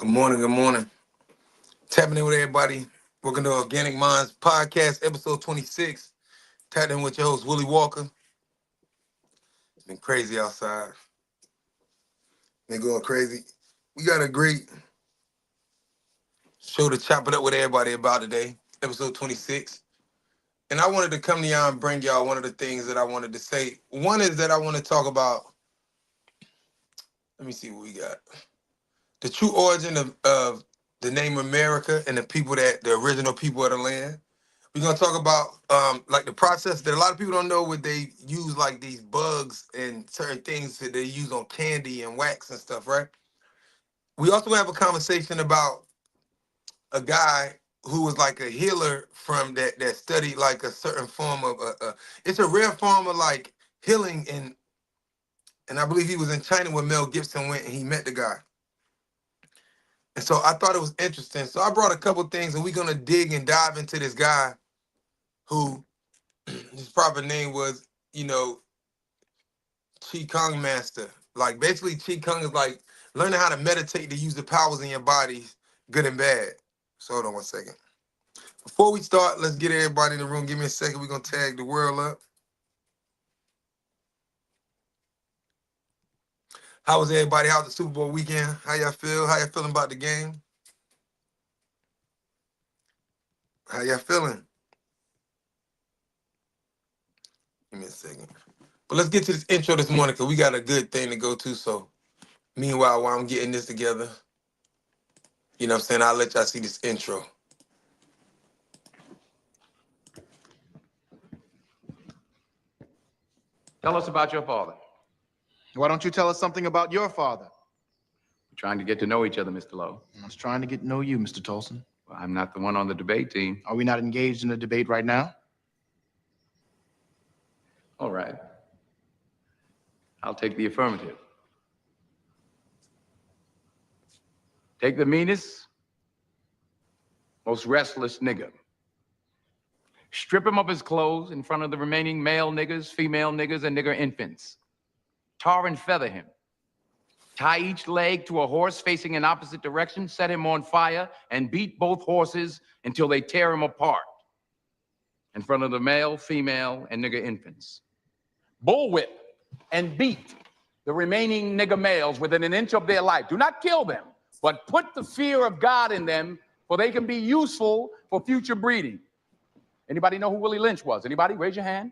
Good morning, good morning. Tapping in with everybody. Welcome to Organic Minds Podcast, episode 26. Tapping in with your host, Willie Walker. It's been crazy outside. Been going crazy. We got a great show to chop it up with everybody about today, episode 26. And I wanted to come to y'all and bring y'all one of the things that I wanted to say. One is that I want to talk about, let me see what we got. The true origin of the name America and the original people of the land. We're gonna talk about like the process that a lot of people don't know what they use, like these bugs and certain things that they use on candy and wax and stuff, right? We also have a conversation about a guy who was like a healer from that studied like a certain form of it's a rare form of like healing and I believe he was in China when Mel Gibson went and he met the guy. And so I thought it was interesting. So I brought a couple things and we're gonna dig and dive into this guy who his proper name was, Qi Kong master. Like basically Qi Kong is like learning how to meditate to use the powers in your body, good and bad. So hold on one second. Before we start, let's get everybody in the room. Give me a second. We're gonna tag the world up. How was everybody? How was the Super Bowl weekend? How y'all feel? How y'all feeling about the game? How y'all feeling? Give me a second. But let's get to this intro this morning because we got a good thing to go to. So meanwhile, while I'm getting this together, you know what I'm saying, I'll let y'all see this intro. Tell us about your father. Why don't you tell us something about your father? We're trying to get to know each other, Mr. Lowe. I was trying to get to know you, Mr. Tolson. Well, I'm not the one on the debate team. Are we not engaged in a debate right now? All right. I'll take the affirmative. Take the meanest, most restless nigger. Strip him of his clothes in front of the remaining male niggers, female niggers, and nigger infants. Tar and feather him. Tie each leg to a horse facing in opposite direction, set him on fire, and beat both horses until they tear him apart in front of the male, female, and nigger infants. Bullwhip and beat the remaining nigger males within an inch of their life. Do not kill them, but put the fear of God in them, for they can be useful for future breeding. Anybody know who Willie Lynch was? Anybody? Raise your hand.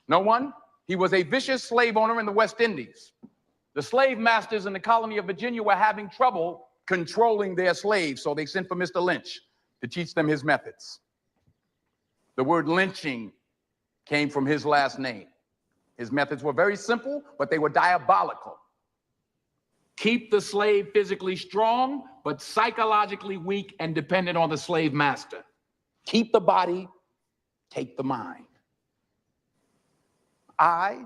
No one? He was a vicious slave owner in the West Indies. The slave masters in the colony of Virginia were having trouble controlling their slaves, so they sent for Mr. Lynch to teach them his methods. The word lynching came from his last name. His methods were very simple, but they were diabolical. Keep the slave physically strong, but psychologically weak and dependent on the slave master. Keep the body, take the mind. I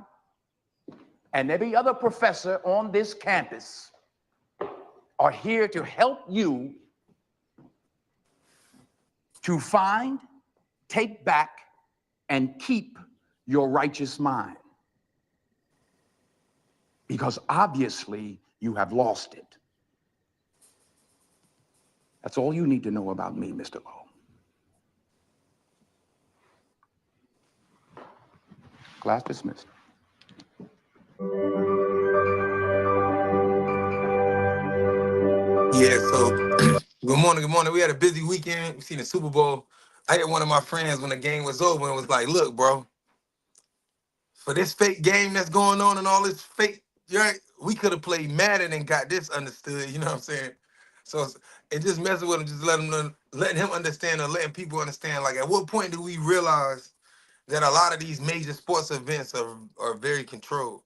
and every other professor on this campus are here to help you to find, take back, and keep your righteous mind. Because obviously you have lost it. That's all you need to know about me, Mr. Lowe. Class dismissed. Yeah, so good morning, good morning. We had a busy weekend. We seen the Super Bowl. I had one of my friends when the game was over and was like, look, bro, for this fake game that's going on and all this fake, right, we could have played Madden and got this understood, you know what I'm saying? So and just messing with him, just letting him understand or letting people understand, like at what point do we realize that a lot of these major sports events are very controlled?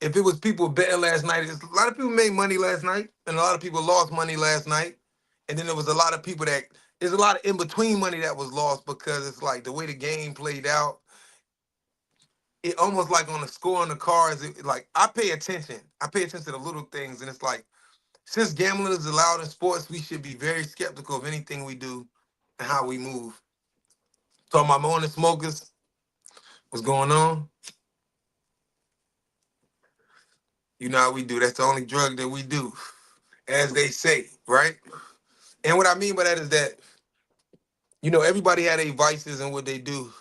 If it was people betting last night, a lot of people made money last night, and a lot of people lost money last night. And then there was a lot of people there's a lot of in-between money that was lost because it's like the way the game played out, it almost like on the score on the cards, like I pay attention. I pay attention to the little things, and it's like, since gambling is allowed in sports, we should be very skeptical of anything we do and how we move. Talking about morning smokers, what's going on? You know how we do. That's the only drug that we do. as they say, right? And what I mean by that is that, everybody had their vices and what they do.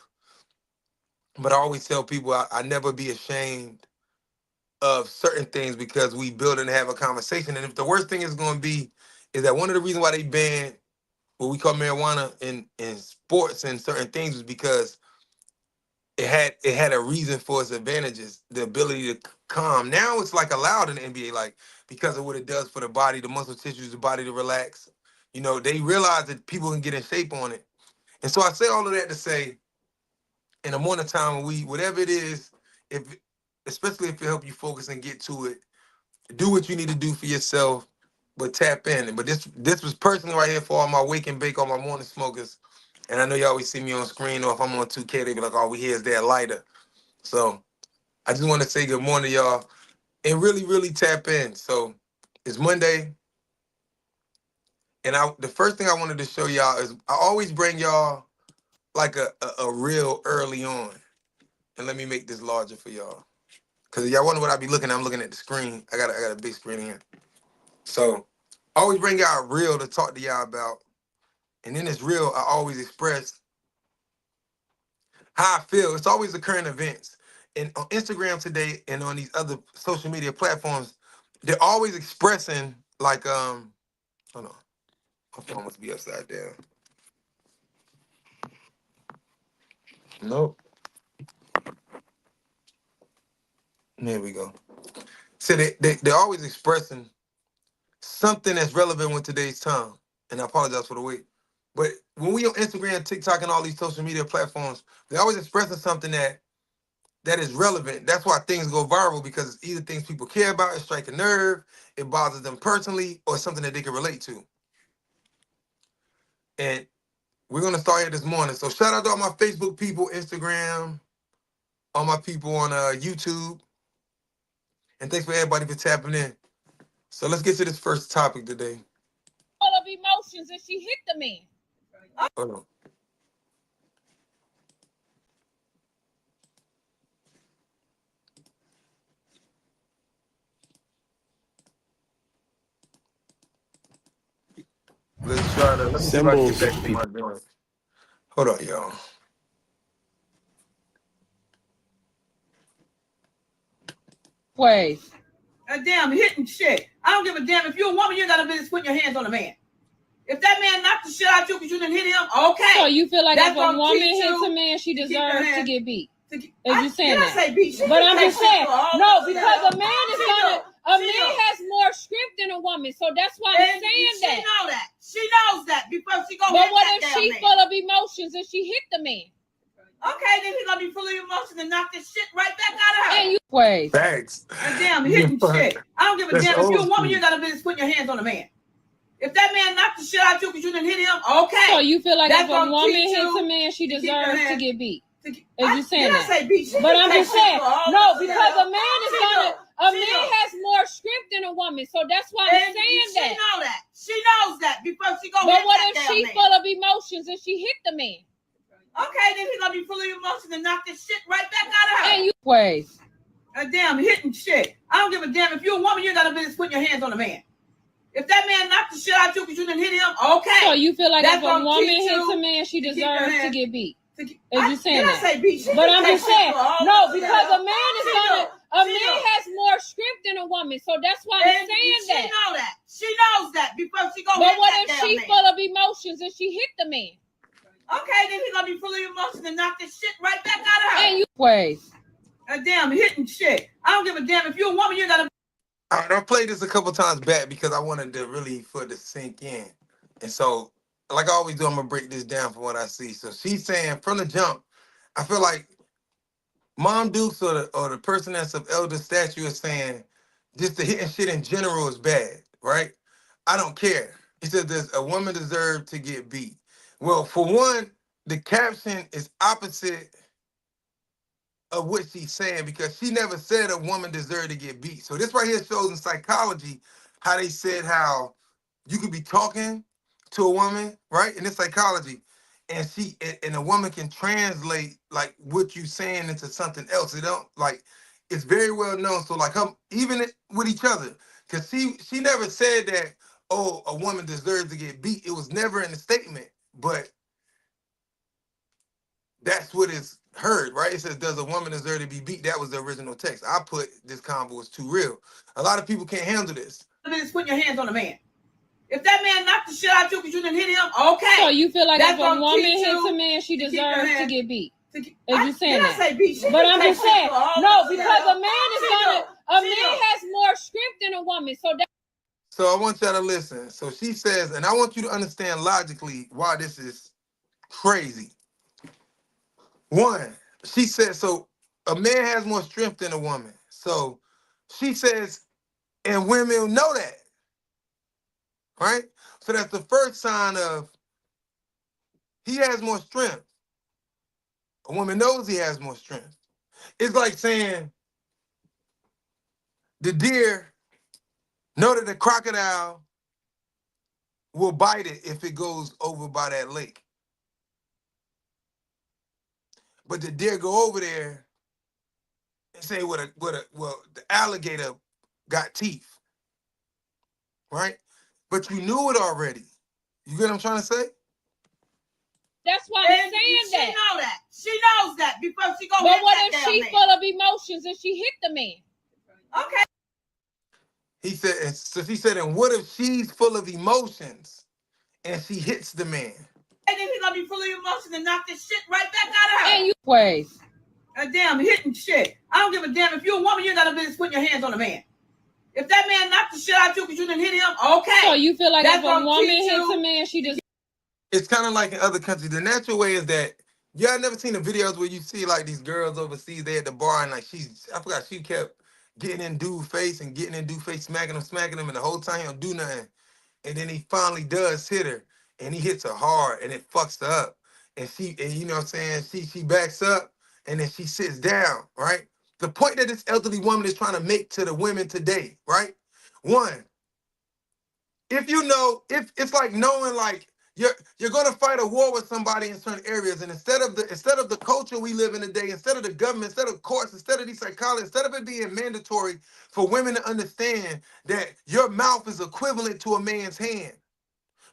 But I always tell people I never be ashamed of certain things because we build and have a conversation. And if the worst thing is going to be is that one of the reasons why they banned what we call marijuana in sports and certain things was because it had a reason for its advantages, the ability to calm. Now it's like allowed in the NBA, like because of what it does for the body, the muscle tissues, the body to relax. They realize that people can get in shape on it. And so I say all of that to say, in the morning time, when whatever it is, if especially if it help you focus and get to it, do what you need to do for yourself, but tap in. But this was personally right here for all my wake and bake, all my morning smokers. And I know you always see me on screen, or if I'm on 2K, they be like, all we hear is that lighter. So I just want to say good morning, y'all, and really, really tap in. So it's Monday, and the first thing I wanted to show y'all is I always bring y'all like a real early on. And let me make this larger for y'all. Cause y'all wonder what I be looking at. I'm looking at the screen. I got a big screen here. So I always bring y'all real to talk to y'all about. And in this real, I always express how I feel. It's always the current events. And on Instagram today and on these other social media platforms, they're always expressing like hold on. My phone must be upside down. Nope. There we go. So they're always expressing something that's relevant with today's time. And I apologize for the wait. But when we on Instagram, TikTok, and all these social media platforms, they're always expressing something that is relevant. That's why things go viral, because it's either things people care about, it strike a nerve, it bothers them personally, or something that they can relate to. And we're gonna start here this morning. So shout out to all my Facebook people, Instagram, all my people on YouTube, and thanks for everybody for tapping in. So let's get to this first topic today. Full of emotions, and she hit the man. Hold on. Let's try to. Let me see if I can get Symbols back of to my people. drawing. Hold on, y'all. Ways. A damn hitting shit. I don't give a damn if you're a woman. You ain't got no business putting your hands on a man. If that man knocked the shit out you because you didn't hit him, okay. So you feel like That's if a gonna woman teach hits you a man, she to keep your deserves to hands- get beat? to keep- Is you saying did I that? say beat? She But can I'm take just saying, shit for all no, of because that. a man is She gonna, know. a She man know. has more script than a woman. So that's why I'm And saying she that. know that. She knows that before she go But hit what that if damn she man. full of emotions and she hit the man? Okay, then he gonna be full of emotion and knock this shit right back out of her. And you ways. Facts. A damn hitting shit. I don't give a That's damn if you're a old woman. You school. ain't got no business putting your hands on a man. If that man knocked the shit out you because you didn't hit him, okay. So you feel like That's if a gonna woman teach hits you a man, she to keep your deserves to hands- get beat? Is you saying did that? I say beat? She But can I'm take just shit saying, for all no, of because that. a man is She gonna, know. a She man know. has more script than a woman. So that's why I'm And saying she that. know that. She knows that before she go But hit what that if damn she man. full of emotions and she hit the man? Okay, then he gonna be full of emotion and knock this shit right back out of her. And you ways. A damn hitting shit. I don't give a damn if you're a woman. You ain't got no business putting your hands on a man. If that man knocked the shit out you because you didn't hit him, okay. So you feel like That's if a gonna woman teach hits you a man, she to keep your deserves to hands- get beat? Is you saying did that? I say beat? She But can I'm take just shit saying, for all no, of because that. a man is She gonna, know. a She man know. has more script than a woman. So that's why I'm And saying she that. know that. She knows that before she go But hit what that if damn she man. full of emotions and she hit the man? Okay, then he gonna be full of emotion and knock this shit right back out of her. And you ways. A damn hitting shit. I don't give a damn if you're a woman. You ain't got to. All right, I played this a couple times back because I wanted to really for it to sink in. And so, like I always do, I'm gonna break this down from what I see. So she's saying from the jump, I feel like Mom Dukes or the person that's of elder stature is saying just the hitting shit in general is bad, right? I don't care. He said there's a woman deserved to get beat. Well, for one, the caption is opposite of what she's saying because she never said a woman deserved to get beat. So this right here shows in psychology how they said how you could be talking to a woman, right? In this psychology, and a woman can translate like what you saying into something else. It don't like it's very well known. So like even with each other, Cause she never said that, oh, a woman deserves to get beat. It was never in the statement, but that's what is heard, right? It says, does a woman deserve to be beat? That was the original text. I put this combo is too real. A lot of people can't handle this. Just put your hands on a man. If that man knocked the shit out you because you didn't hit him, okay. So you feel like That's if a woman hits a man, she deserves to get beat? Is you saying that? Say beat? But I'm just saying, no, because a man has more strength than a woman. So I want y'all to listen. So she says, and I want you to understand logically why this is crazy. One, she says, so a man has more strength than a woman. So she says, and women know that, right? So that's the first sign of he has more strength. A woman knows he has more strength. It's like saying the deer know that the crocodile will bite it if it goes over by that lake. But the deer go over there and say, well, the alligator got teeth, right? But you knew it already. You get what I'm trying to say? That's why I'm saying she that. She know that. She knows that before she go. But what if she full of emotions and she hit the man? Okay. He said, so she said, and what if she's full of emotions and she hits the man? And then he's gonna be full of emotions and knock this shit right back out of her. And you ways. Damn, hitting shit. I don't give a damn. If you're a woman, you ain't got no business putting your hands on a man. If that man knocked the shit out you because you didn't hit him, okay. So you feel like if a woman hits a man, she just... It's kind of like in other countries. The natural way is that, y'all never seen the videos where you see like these girls overseas, they at the bar and like I forgot, she kept getting in dude's face and getting in dude's face, smacking him, and the whole time he don't do nothing. And then he finally does hit her, and he hits her hard, and it fucks her up. And you know what I'm saying, she backs up, and then she sits down, right? The point that this elderly woman is trying to make to the women today, right? One, if you know, if it's like knowing like you're gonna fight a war with somebody in certain areas, and instead of the culture we live in today, instead of the government, instead of courts, instead of these psychologists, instead of it being mandatory for women to understand that your mouth is equivalent to a man's hand,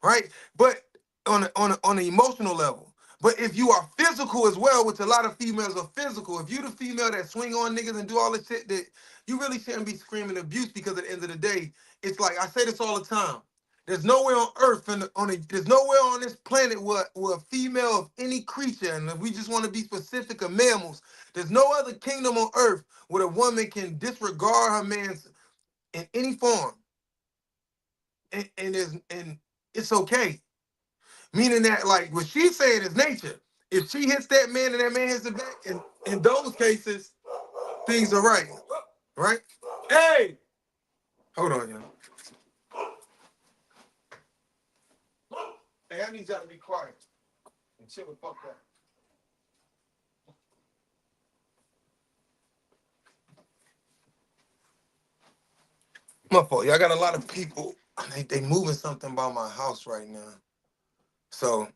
right? But on an emotional level. But if you are physical as well, which a lot of females are physical, if you the female that swing on niggas and do all the shit that you really shouldn't be screaming abuse, because at the end of the day, it's like I say this all the time. There's nowhere on earth there's nowhere on this planet where a female of any creature, and if we just want to be specific of mammals, there's no other kingdom on earth where a woman can disregard her man's in any form. And it's okay. Meaning that, like, what she's saying is nature. If she hits that man and that man hits the back, in those cases, things are right. Right? Hey! Hold on, y'all. Hey, I need y'all to be quiet. And chill the fuck out. My fault. Y'all got a lot of people. They moving something by my house right now. So,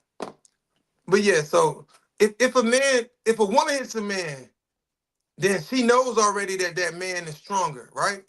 but yeah, so if a woman hits a man, then she knows already that that man is stronger, right?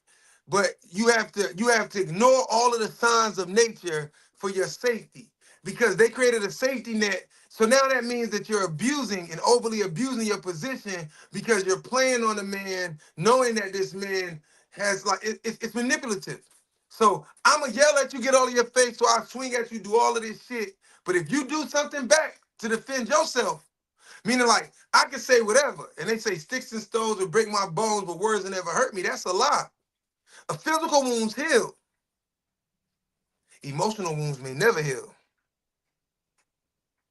But you have to ignore all of the signs of nature for your safety, because they created a safety net. So now that means that you're abusing and overly abusing your position because you're playing on a man, knowing that this man has like it's manipulative. So I'ma yell at you, get all of your face, so I swing at you, do all of this shit. But if you do something back to defend yourself, meaning like I can say whatever, and they say sticks and stones will break my bones, but words will never hurt me. That's a lie. A physical wounds heal. Emotional wounds may never heal.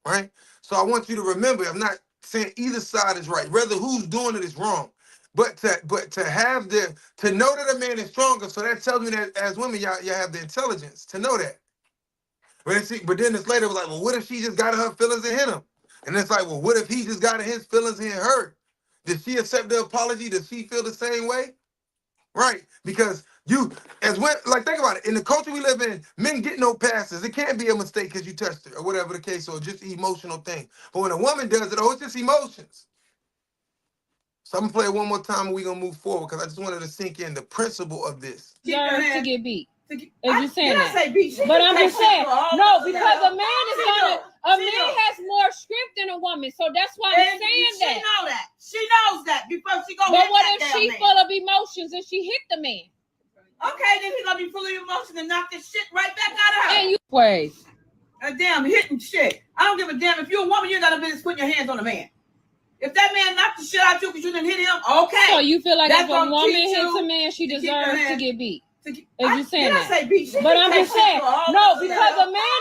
Right? So I want you to remember, I'm not saying either side is right. Rather, who's doing it is wrong. But to know that a man is stronger, so that tells me that as women, y'all have the intelligence to know that. But then it's later like, well, what if she just got in her feelings and hit him? And it's like, well, what if he just got in his feelings and hit her? Did she accept the apology? Does she feel the same way? Right? Because like, think about it. In the culture we live in, men get no passes. It can't be a mistake because you touched her or whatever the case, or just an emotional thing. But when a woman does it, oh, it's just emotions. So I'm gonna play it one more time and we're gonna move forward because I just wanted to sink in the principle of this. Deserves to get beat. As you saying Did I that. say beat? But I'm just saying, no, because a man is She a man has more script than a woman, so that's why I'm saying that. She know that. She knows that before she go. But what if she full of emotions and she hit the man? Okay, then he gonna be full of emotion and knock this shit right back out of her. And you ways. A damn hitting shit. I don't give a damn if you're a woman. You ain't got no business putting your hands on a man. If that man knocked the shit out you because you didn't hit him, okay. So you feel like That's if a woman hits a man, she deserves to get beat. As you saying that. But I'm just saying, no, because a man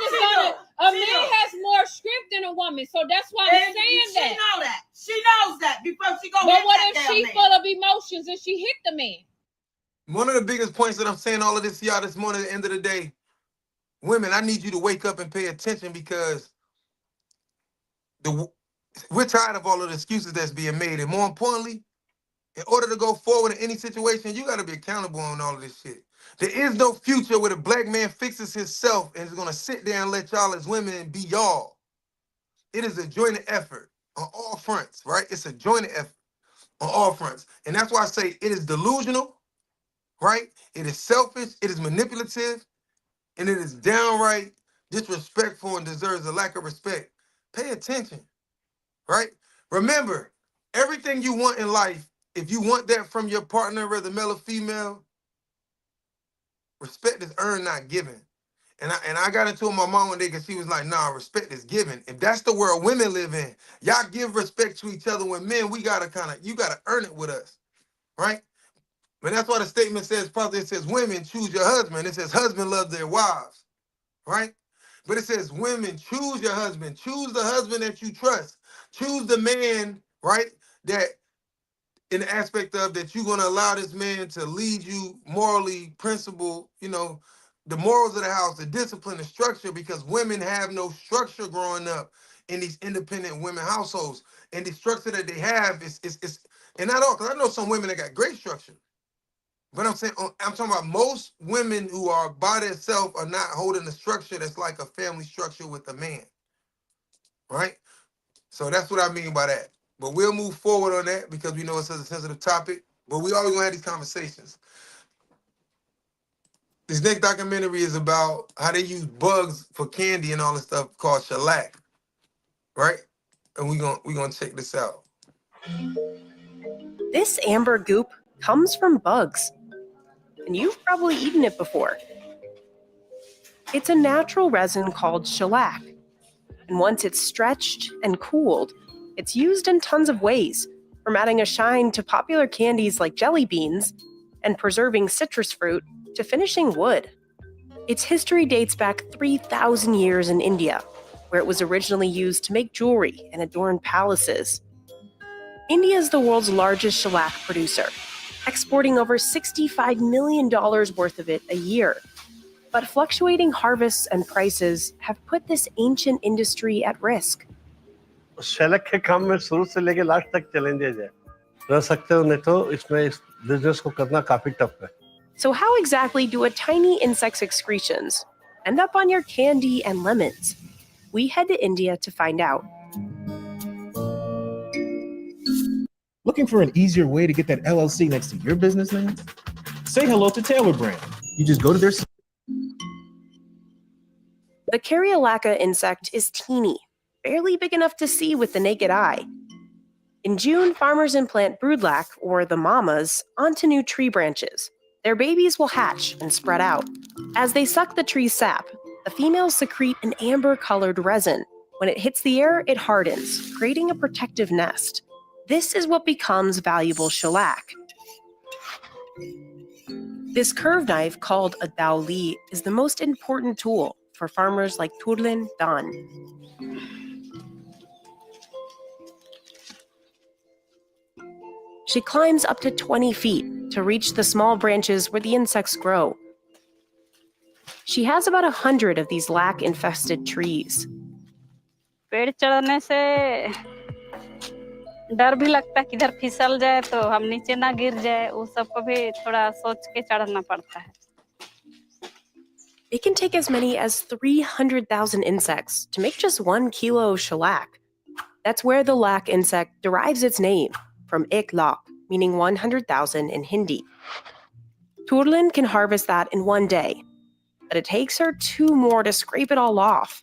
has more script than a woman, so that's why I'm saying that. She know that. She knows that before she go. But what if she full of emotions and she hit the man? One of the biggest points that I'm saying all of this to y'all this morning at the end of the day, women, I need you to wake up and pay attention because we're tired of all of the excuses that's being made. And more importantly, in order to go forward in any situation, you got to be accountable on all of this shit. There is no future where the black man fixes himself and is going to sit there and let y'all as women be y'all. It is a joint effort on all fronts, right? It's a joint effort on all fronts. And that's why I say it is delusional, right? It is selfish, it is manipulative, and it is downright disrespectful and deserves a lack of respect. Pay attention, right? Remember, everything you want in life, if you want that from your partner, whether male or female, respect is earned, not given. And I got into it with my mom one day because she was like, nah, respect is given. If that's the world women live in, y'all give respect to each other. When men, you got to earn it with us, right? But that's why the statement says, probably it says, women, choose your husband. It says, husband, love their wives, right? But it says, women, choose your husband. Choose the husband that you trust. Choose the man, right, that in the aspect of that you're going to allow this man to lead you morally, principle, the morals of the house, the discipline, the structure, because women have no structure growing up in these independent women households. And the structure that they have is and not all, because I know some women that got great structure. But I'm talking about most women who are by themselves are not holding a structure that's like a family structure with a man, right? So that's what I mean by that. But we'll move forward on that because we know it's a sensitive topic. But we always gonna have these conversations. This next documentary is about how they use bugs for candy and all this stuff called shellac, right? And we're gonna check this out. This amber goop comes from bugs, and you've probably eaten it before. It's a natural resin called shellac, and once it's stretched and cooled, it's used in tons of ways, from adding a shine to popular candies like jelly beans and preserving citrus fruit to finishing wood. Its history dates back 3,000 years in India, where it was originally used to make jewelry and adorn palaces. India is the world's largest shellac producer, exporting over $65 million worth of it a year. But fluctuating harvests and prices have put this ancient industry at risk. Sherlock के काम में शुरू से लेके last तक challenges है रह सकते हो नहीं तो इसमें इस बिजनेस को करना काफी टफ है. So how exactly do a tiny insect's excretions end up on your candy and lemons? We head to India to find out. Looking for an easier way to get that LLC next to your business name? Say hello to Taylor Brand. You just go to their... The Caryolaca insect is teeny, barely big enough to see with the naked eye. In June, farmers implant broodlac, or the mamas, onto new tree branches. Their babies will hatch and spread out. As they suck the tree's sap, the females secrete an amber-colored resin. When it hits the air, it hardens, creating a protective nest. This is what becomes valuable shellac. This curved knife, called a dauli, is the most important tool for farmers like Turlin Dan. She climbs up to 20 feet to reach the small branches where the insects grow. She has about 100 of these lac-infested trees. पेड़ चढ़ने से डर भी लगता है किधर फिसल जाए तो हम नीचे ना गिर जाए वो सब को भी थोड़ा सोच के चढ़ना पड़ता है. It can take as many as 300,000 insects to make just 1 kilo of shellac. That's where the lac insect derives its name. from ek lakh, meaning 100,000 in Hindi. Turlin can harvest that in one day, but it takes her 2 more to scrape it all off.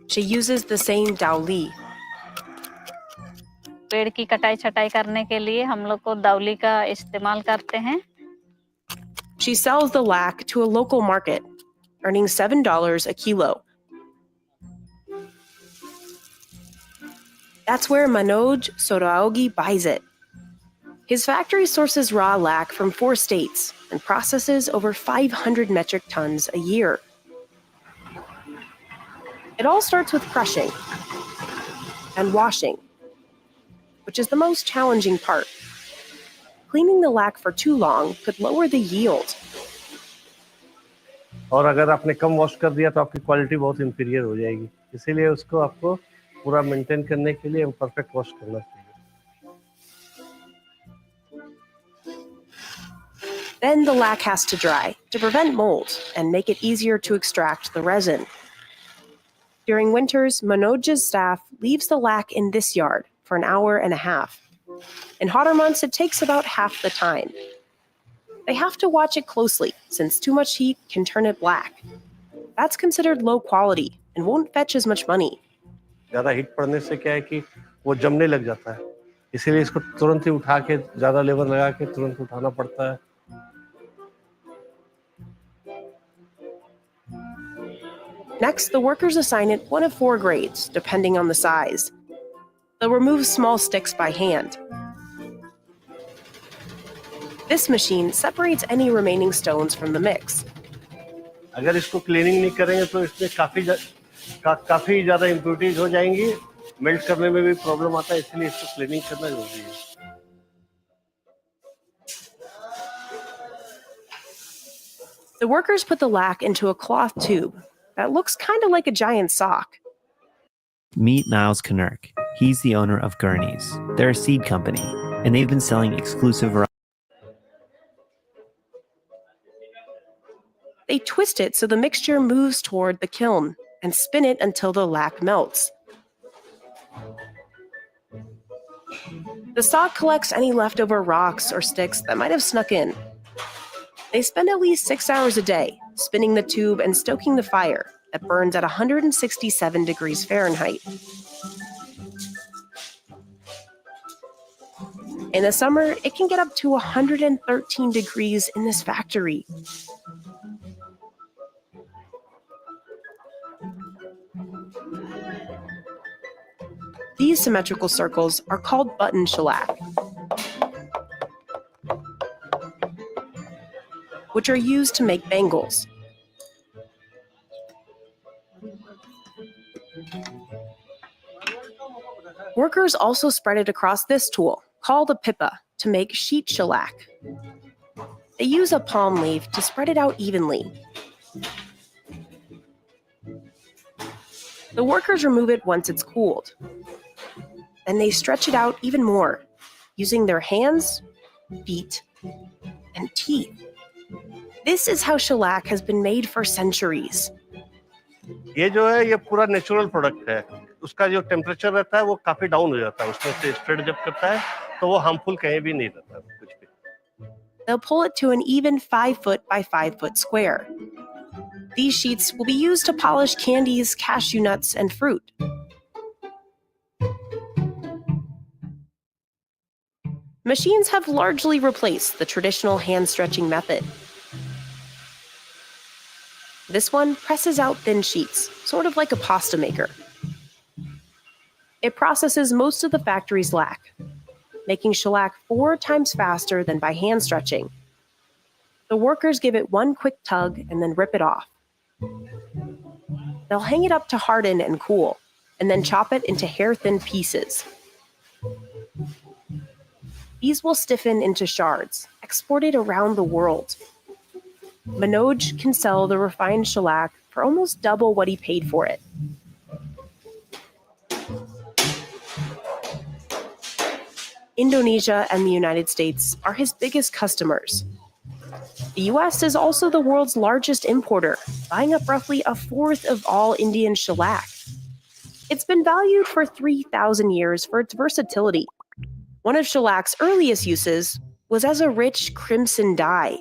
She uses the same dauli. पेड़ की कटाई छटाई करने के लिए हम लोग को दाउली का इस्तेमाल करते हैं. She sells the lac to a local market, earning $7 a kilo. That's where Manoj Soraogi buys it. His factory sources raw lac from 4 states and processes over 500 metric tons a year. It all starts with crushing and washing, which is the most challenging part. Cleaning the lac for too long could lower the yield. और अगर आपने कम wash कर दिया तो आपकी quality बहुत inferior हो जाएगी, इसीलिए उसको आपको पूरा मेंटेन करने के लिए परफेक्ट वॉश करना चाहिए. Then the lac has to dry to prevent mold and make it easier to extract the resin. During winters, Manoj's staff leaves the lac in this yard for an hour and a half. In hotter months, it takes about half the time. They have to watch it closely since too much heat can turn it black. That's considered low quality and won't fetch as much money. ज़्यादा heat पड़ने से क्या है कि वो जमने लग जाता है, इसीलिए इसको तुरंत ही उठा के ज़्यादा लेबर लगा के तुरंत उठाना पड़ता है. Next, the workers assign it one of 4 grades, depending on the size. They'll remove small sticks by hand. This machine separates any remaining stones from the mix. अगर इसको क्लीनिंग नहीं करेंगे तो इसमें काफी ज़्यादा इम्प्यूरिटीज हो जाएंगी, मेल्ट करने में भी प्रॉब्लम आता है, इसलिए इसको क्लीनिंग करना जरूरी है. The workers put the lac into a cloth tube that looks kind of like a giant sock. Meet Niles Knurk. He's the owner of Gurney's. They're a seed company, and they've been selling exclusive varieties. They twist it so the mixture moves toward the kiln and spin it until the lac melts. The sock collects any leftover rocks or sticks that might have snuck in. They spend at least 6 hours a day spinning the tube and stoking the fire that burns at 167 degrees Fahrenheit. In the summer, it can get up to 113 degrees in this factory. These symmetrical circles are called button shellac, which are used to make bangles. Workers also spread it across this tool, called a pippa, to make sheet shellac. They use a palm leaf to spread it out evenly. The workers remove it once it's cooled. Then they stretch it out even more, using their hands, feet, and teeth. This is how shellac has been made for centuries. ये जो है ये पूरा natural product है, उसका जो temperature रहता है वो काफी डाउन हो जाता है, उसमें से स्प्रेड जब करता है तो वो हार्मफुल कहीं भी नहीं रहता कुछ भी. They'll pull it to an even 5 foot by 5 foot square. These sheets will be used to polish candies, cashew nuts, and fruit. Machines have largely replaced the traditional hand-stretching method. This one presses out thin sheets, sort of like a pasta maker. It processes most of the factory's lac, making shellac 4 times faster than by hand stretching. The workers give it one quick tug and then rip it off. They'll hang it up to harden and cool, and then chop it into hair-thin pieces. These will stiffen into shards, exported around the world. Manoj can sell the refined shellac for almost double what he paid for it. Indonesia and the United States are his biggest customers. The US is also the world's largest importer, buying up roughly 1/4 of all Indian shellac. It's been valued for 3,000 years for its versatility. One of shellac's earliest uses was as a rich crimson dye.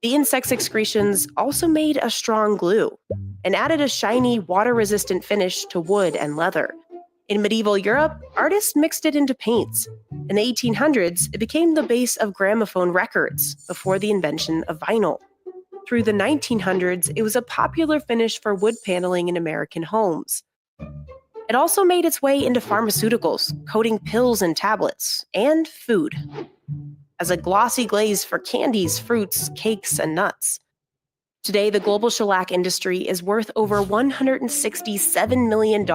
The insect's excretions also made a strong glue and added a shiny, water-resistant finish to wood and leather. In medieval Europe, artists mixed it into paints. In the 1800s, it became the base of gramophone records before the invention of vinyl. Through the 1900s, it was a popular finish for wood paneling in American homes. It also made its way into pharmaceuticals, coating pills and tablets, and food, as a glossy glaze for candies, fruits, cakes, and nuts. Today, the global shellac industry is worth over $167 million,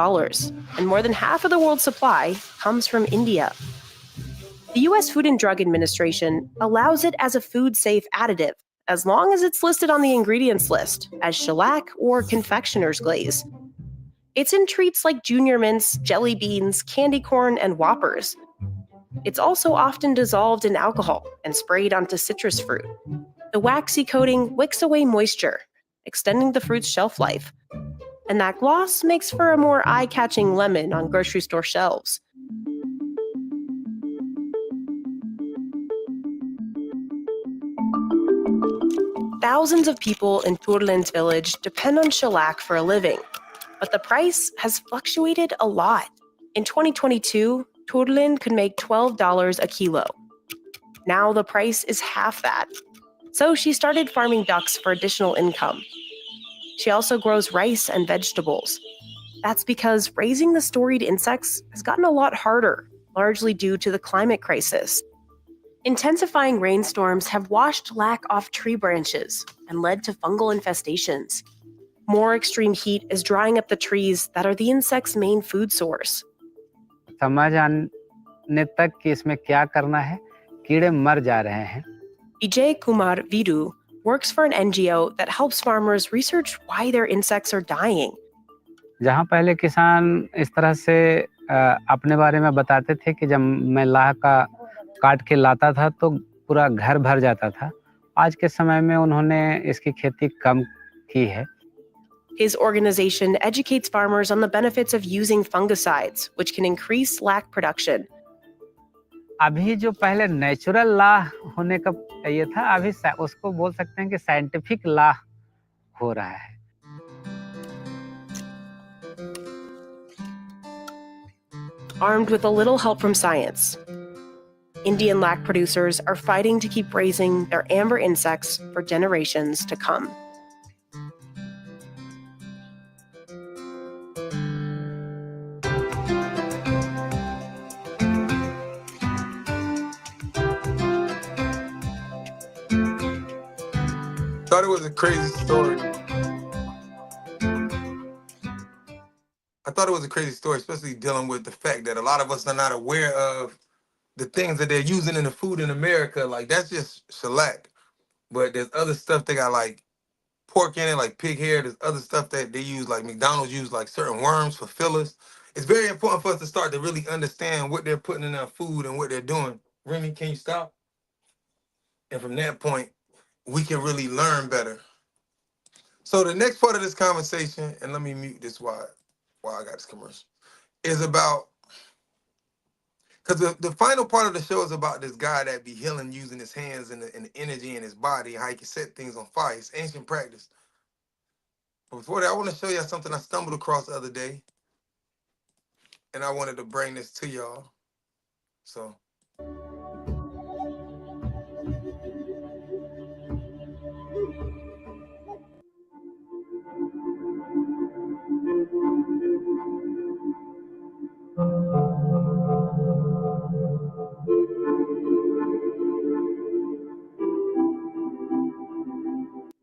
and more than half of the world's supply comes from India. The U.S. Food and Drug Administration allows it as a food-safe additive, as long as it's listed on the ingredients list as shellac or confectioner's glaze. It's in treats like Junior Mints, jelly beans, candy corn, and Whoppers. It's also often dissolved in alcohol and sprayed onto citrus fruit. The waxy coating wicks away moisture, extending the fruit's shelf life. And that gloss makes for a more eye-catching lemon on grocery store shelves. Thousands of people in Turlin's village depend on shellac for a living, but the price has fluctuated a lot. In 2022, Turlin could make $12 a kilo. Now the price is half that. So she started farming ducks for additional income. She also grows rice and vegetables. That's because raising the storied insects has gotten a lot harder, largely due to the climate crisis. Intensifying rainstorms have washed lac off tree branches and led to fungal infestations. More extreme heat is drying up the trees that are the insect's main food source. समझ आने तक कि इसमें क्या करना है, कीड़े मर जा रहे हैं. Vijay Kumar Vidu works for an NGO that helps farmers research why their insects are dying. जहाँ पहले किसान इस तरह से अपने बारे में बताते थे कि जब मैं लाह का काट के लाता था तो पूरा घर भर जाता था. आज के समय में उन्होंने इसकी खेती कम की है. His organization educates farmers on the benefits of using fungicides, which can increase lac production. अभी जो पहले नेचुरल लाह होने का ये था, अभी उसको बोल सकते हैं कि साइंटिफिक लाह हो रहा है. Armed with a little help from science, Indian lac producers are fighting to keep raising their amber insects for generations to come. Thought it was a crazy story. I thought it was a crazy story, especially dealing with the fact that a lot of us are not aware of the things that they're using in the food in America. Like, that's just shellac. But there's other stuff they got, like pork in it, like pig hair. There's other stuff that they use, like McDonald's use, like certain worms for fillers. It's very important for us to start to really understand what they're putting in our food and what they're doing. Remy, can you stop? And from that point, we can really learn better. So the next part of this conversation, and let me mute this while I got this commercial, is about, because the final part of the show is about this guy that be healing using his hands and the energy in his body, how he can set things on fire. It's ancient practice. But before that, I want to show y'all something I stumbled across the other day, and I wanted to bring this to y'all. So.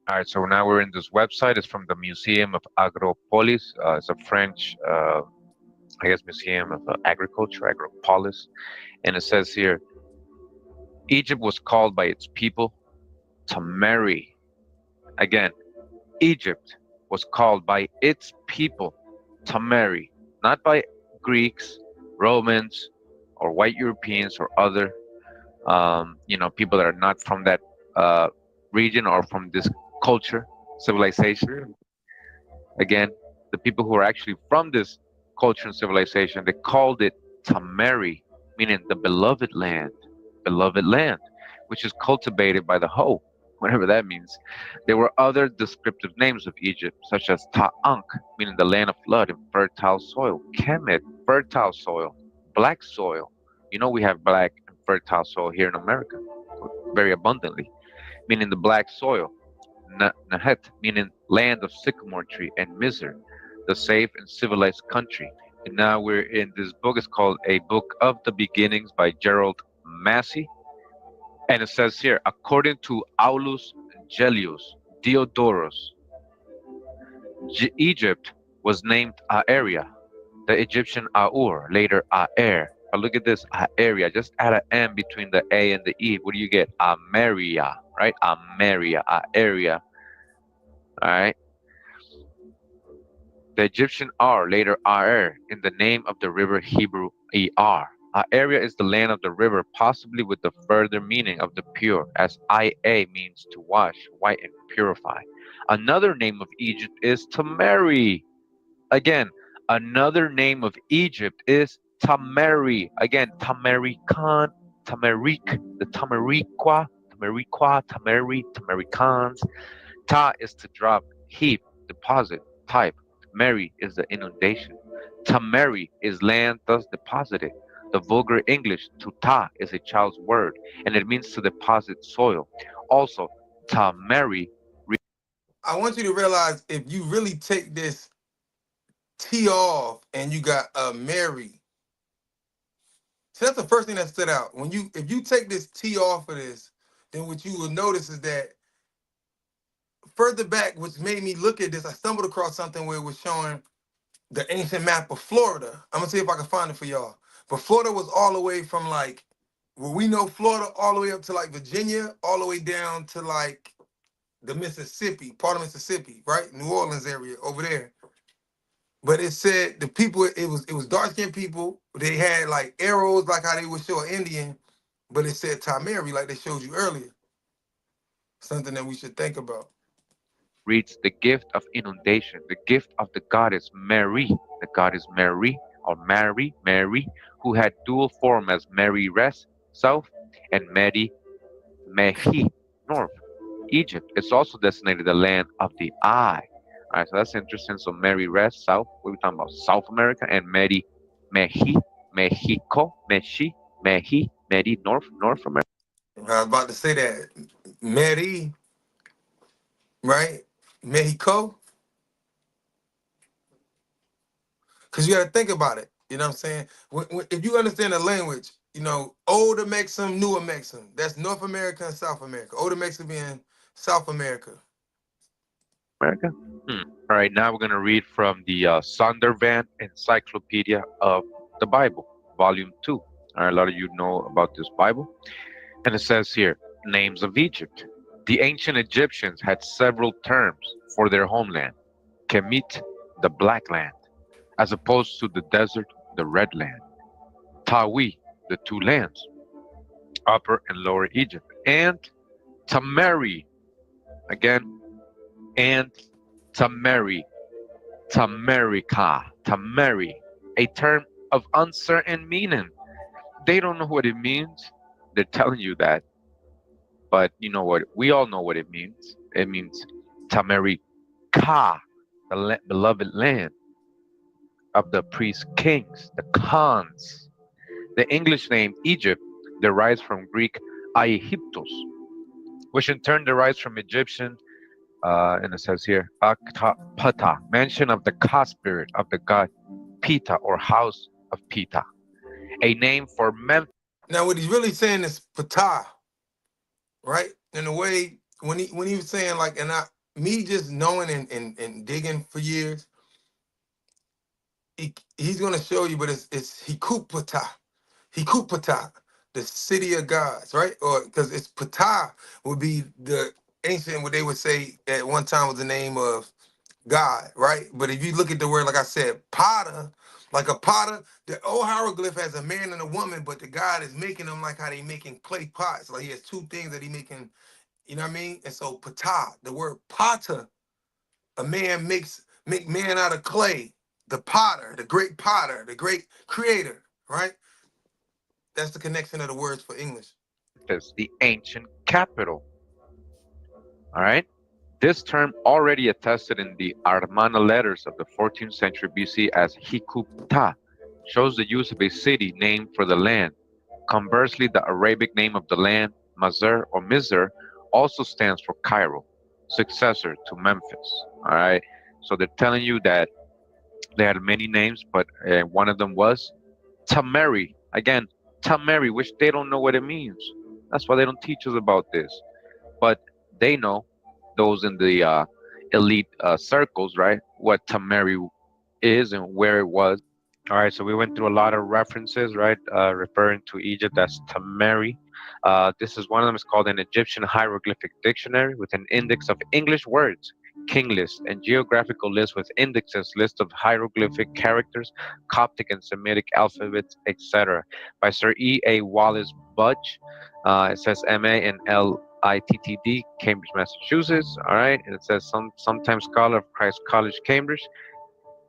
All right, so now we're in this website. It's from the Museum of Agropolis. It's a French, I guess, Museum of Agriculture, Agropolis. And it says here, Egypt was called by its people Tameri. Again, Egypt was called by its people Tameri, not by Greeks, Romans, or white Europeans, or other, people that are not from that region or from this culture, civilization. Again, the people who are actually from this culture and civilization. They called it Tameri, meaning the beloved land, which is cultivated by the hoe, whatever that means. There were other descriptive names of Egypt, such as Ta'ankh, meaning the land of flood and fertile soil, Kemet, fertile soil, black soil. You know we have black and fertile soil here in America, very abundantly, meaning the black soil. Nahet, meaning land of sycamore tree, and Mizr, the safe and civilized country. And now we're in this book. It's called A Book of the Beginnings by Gerald Massey. And it says here, according to Aulus Gellius Diodorus, Egypt was named Aeria, the Egyptian Aur, later Aer. But look at this, Aeria. Just add an M between the A and the E. What do you get? Ameria, right? Ameria, Aeria. All right. The Egyptian Ar, later Aer, in the name of the river Hebrew Er. Area is the land of the river, possibly with the further meaning of the pure, as Ia means to wash, white, and purify. Another name of Egypt is Tameri. Again, another name of Egypt is Tameri. Again, Tamerican, Tamerik, the Tameriqua, Tameri, Tamericans. Ta is to drop, heap, deposit, type. Mary is the inundation. Tameri is land thus deposited. The vulgar English to ta is a child's word, and it means to deposit soil. Also, Tameri. I want you to realize if you really take this T off and you got a Mary. So that's the first thing that stood out. If you take this T off of this, then what you will notice is that further back, which made me look at this, I stumbled across something where it was showing the ancient map of Florida. I'm gonna see if I can find it for y'all. But Florida was all the way from like where we know Florida all the way up to like Virginia, all the way down to like the Mississippi, part of Mississippi, right? New Orleans area over there. But it said the people, it was dark-skinned people. They had like arrows, like how they would show an Indian, but it said Tameri, like they showed you earlier. Something that we should think about. Reads the gift of inundation, the gift of the goddess Mary, the goddess Mary, or Mary, who had dual form as Mary Res, south, and Meri, Mehi, north. Egypt is also designated the land of the eye. All right, so that's interesting. So Mary Res, south, what are we talking about? South America, and Meri, Mehi, Mexico, Mehi, Meri, North America. I was about to say that. Meri, right? Mexico. Because you got to think about it. You know what I'm saying? If you understand the language, you know, older Mexican, newer Mexican. That's North America and South America. Older Mexican being South America. America? All right, now we're going to read from the Zondervan Encyclopedia of the Bible, Volume 2. All right, a lot of you know about this Bible. And it says here, names of Egypt. The ancient Egyptians had several terms for their homeland. Kemet, the black land, as opposed to the desert, the red land. Tawi, the two lands, Upper and Lower Egypt. And Tameri, again, and Tameri, Tameri, a term of uncertain meaning. They don't know what it means. They're telling you that. But you know what? We all know what it means. It means Tameri Ka, the beloved land of the priest kings, the Khans. The English name Egypt derives from Greek Aegyptos, which in turn derives from Egyptian, and it says here, Pata, mention of the Ka spirit of the god Pita or house of Pita, a name for Memphis. Now, what he's really saying is Ptah, right? In a way, when he was saying like, me just knowing and digging for years, he's gonna show you, but it's Hikupata, the city of gods, right? Or because it's Ptah would be the ancient, what they would say at one time was the name of God, right? But if you look at the word, like I said, potter, like a potter, the old hieroglyph has a man and a woman, but the God is making them like how they making clay pots. Like he has two things that he making, you know what I mean? And so patah, the word potter, a man make man out of clay. the potter, the great potter, the great creator, right? That's the connection of the words for English. Is the ancient capital. All right. This term already attested in the Armana letters of the 14th century BC as Hikupta shows the use of a city named for the land. Conversely, the Arabic name of the land, Mazar or Mizr, also stands for Cairo, successor to Memphis. All right. So they're telling you that they had many names, but one of them was Tameri. Again, Tameri, which they don't know what it means. That's why they don't teach us about this. But they know, those in the elite circles, right, what Tameri is and where it was. All right, so we went through a lot of references, right, referring to Egypt as Tameri. This is one of them is called an Egyptian hieroglyphic dictionary with an index of English words, king list, and geographical list with indexes, list of hieroglyphic characters, Coptic and Semitic alphabets, etc. By Sir E.A. Wallace Budge. It says M.A. and L.I.T.T.D., Cambridge, Massachusetts. All right, and it says sometimes scholar of Christ College, Cambridge.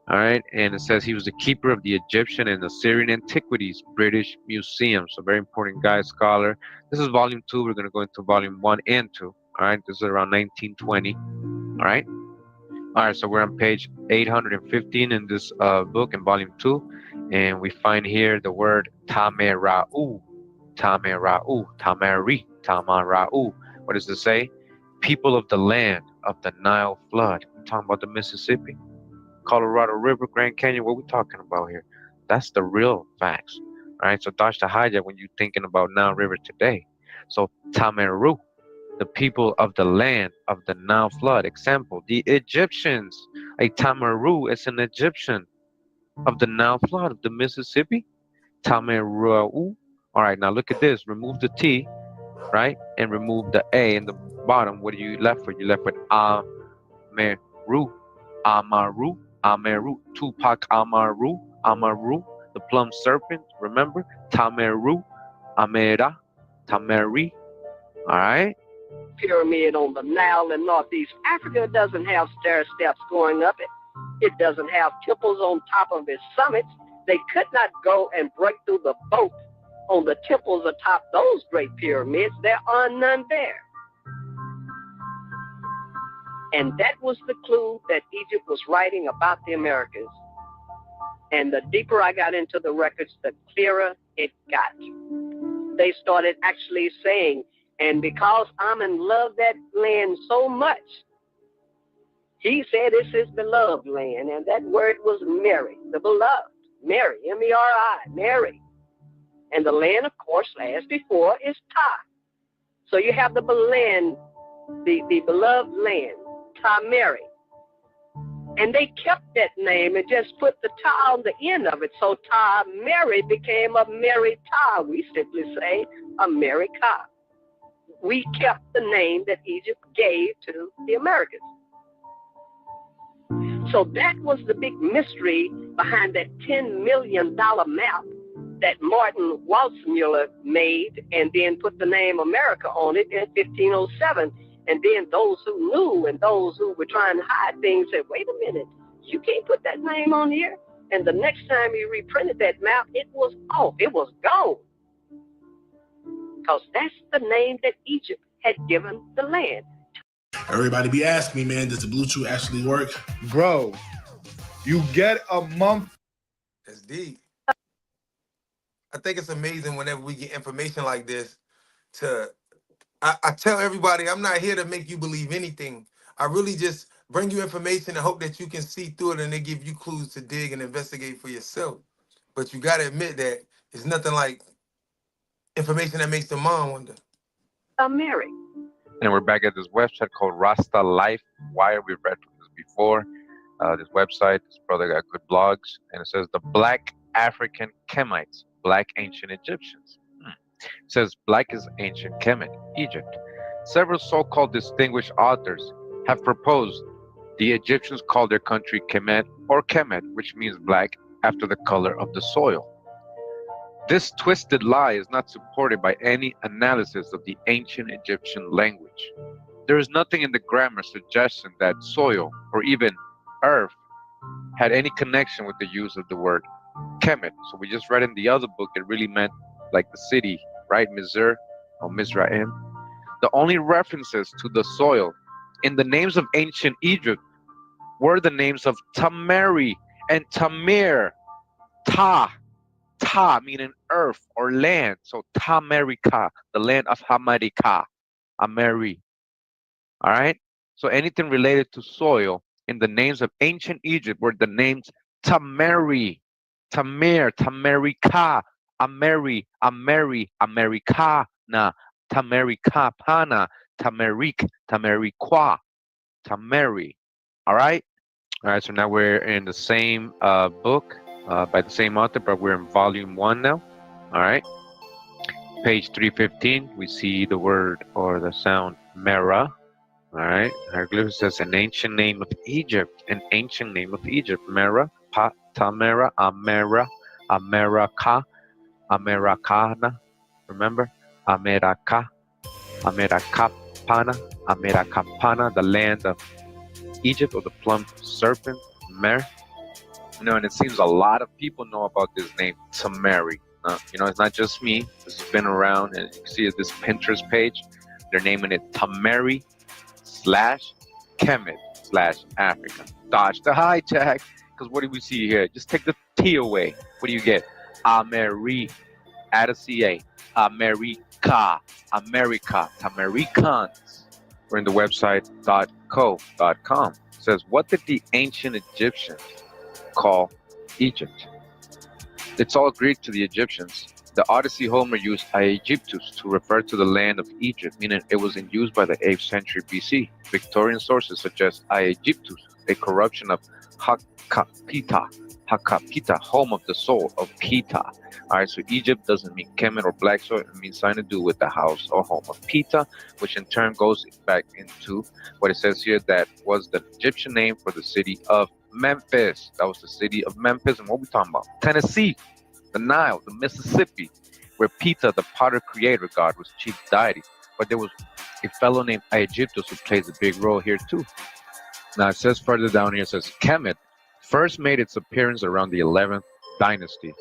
All right, and it says he was the keeper of the Egyptian and Assyrian Antiquities British Museum. So very important guy, scholar. This is volume 2. We're going to go into volume 1 and 2. All right, this is around 1920. All right. All right, so we're on page 815 in this book in volume 2, and we find here the word Tamerau, Tamerau, Tameri, Tamarau. What does it say? People of the land of the Nile flood. We're talking about the Mississippi, Colorado River, Grand Canyon. What are we talking about here? That's the real facts. All right, so dodge the hijack when you're thinking about Nile River today. So Tameru, the people of the land of the Nile flood. Example, the Egyptians. A Tameru is an Egyptian of the Nile flood of the Mississippi. Tameru. All right, now look at this. Remove the T, right, and remove the A in the bottom. What are you left with? You left with Ameru, Amaru, Ameru, Tupac Amaru, Amaru, the plum serpent. Remember, Tameru, Amera, Tameri. All right. Pyramid on the Nile in Northeast Africa doesn't have stair steps going up it. It doesn't have temples on top of its summits. They could not go and break through the boat on the temples atop those great pyramids. There are none there. And that was the clue that Egypt was writing about the Americas. And the deeper I got into the records, the clearer it got. They started actually saying, and because Amen loved that land so much, he said it's his beloved land, and that word was Mary, the beloved. Mary, M-E-R-I, Mary. And the land, of course, as before, is Ta. So you have the beloved land, Tameri. And they kept that name and just put the Ta on the end of it. So Tameri became a Mary Ta. We simply say America. We kept the name that Egypt gave to the Americans. So that was the big mystery behind that $10 million map that Martin Waldseemüller made and then put the name America on it in 1507. And then those who knew and those who were trying to hide things said, wait a minute, you can't put that name on here. And the next time he reprinted that map, it was off. It was gone. Because that's the name that Egypt had given the land. Everybody be asking me, man, does the Bluetooth actually work? Bro, you get a month. That's deep. I think it's amazing whenever we get information like this I tell everybody, I'm not here to make you believe anything. I really just bring you information and hope that you can see through it and they give you clues to dig and investigate for yourself. But you got to admit that it's nothing like information that makes the mind wonder. Mary. And we're back at this website called Rasta Life Wire. We've read this before. This website, this brother got good blogs. And it says the Black African Kemites, Black Ancient Egyptians. It says Black is ancient Kemet, Egypt. Several so-called distinguished authors have proposed the Egyptians called their country Kemet or Kemet, which means black, after the color of the soil. This twisted lie is not supported by any analysis of the ancient Egyptian language. There is nothing in the grammar suggesting that soil or even earth had any connection with the use of the word Kemet. So we just read in the other book, it really meant like the city, right? Mizr or Mizraim. The only references to the soil in the names of ancient Egypt were the names of Tameri and Tamir. Ta meaning earth or land. So Tamerika, the land of Hamarika, Ameri. All right. So anything related to soil in the names of ancient Egypt were the names Tameri, Tamir, Tamerika, Ameri, Americana, Tamerika Pana, Tamerik, Tamerikwa, Tameri. All right. All right. So now we're in the same book by the same author, but we're in volume 1 now. All right. Page 315, we see the word or the sound Mera. All right. Hieroglyph says an ancient name of Egypt. An ancient name of Egypt. Mera, Pa, Tamera, Amera, America, Americana. Remember? America, Americapana, Americapana, the land of Egypt, or the plump serpent, Mer. You know, and it seems a lot of people know about this name, Tameri. You know, it's not just me. This has been around, and you can see this Pinterest page. They're naming it Tameri / Kemet / Africa. Dodge the hijack, because what do we see here? Just take the T away. What do you get? Ameri, add a CA. America, America, Tamericans. We're in the website .co.com. It says, what did the ancient Egyptians call Egypt? It's all Greek to the Egyptians. The Odyssey Homer used Aegyptus to refer to the land of Egypt, meaning it was in use by the 8th century BC. Victorian sources suggest Aegyptus, a corruption of Hakapita, home of the soul of Pita. All right, so Egypt doesn't mean Kemet or black soil. It means something to do with the house or home of Pita, which in turn goes back into what it says here, that was the Egyptian name for the city of Memphis. That was the city of Memphis. And what we talking about? Tennessee, the Nile, the Mississippi, where Pita, the potter creator god, was chief deity. But there was a fellow named Aegyptus who plays a big role here too. Now it says further down here, it says Kemet first made its appearance around the 11th dynasty,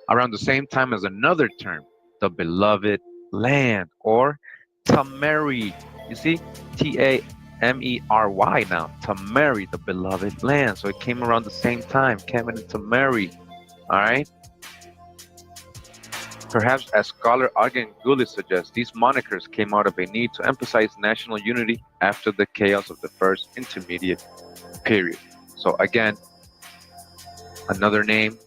around the same time as another term, the beloved land, or Tameri. You see, Tamery now, Tameri, the beloved land. So it came around the same time, Kemet and Tameri. All right. Perhaps, as scholar Argan Gullit suggests, these monikers came out of a need to emphasize national unity after the chaos of the first intermediate period. So again, another name,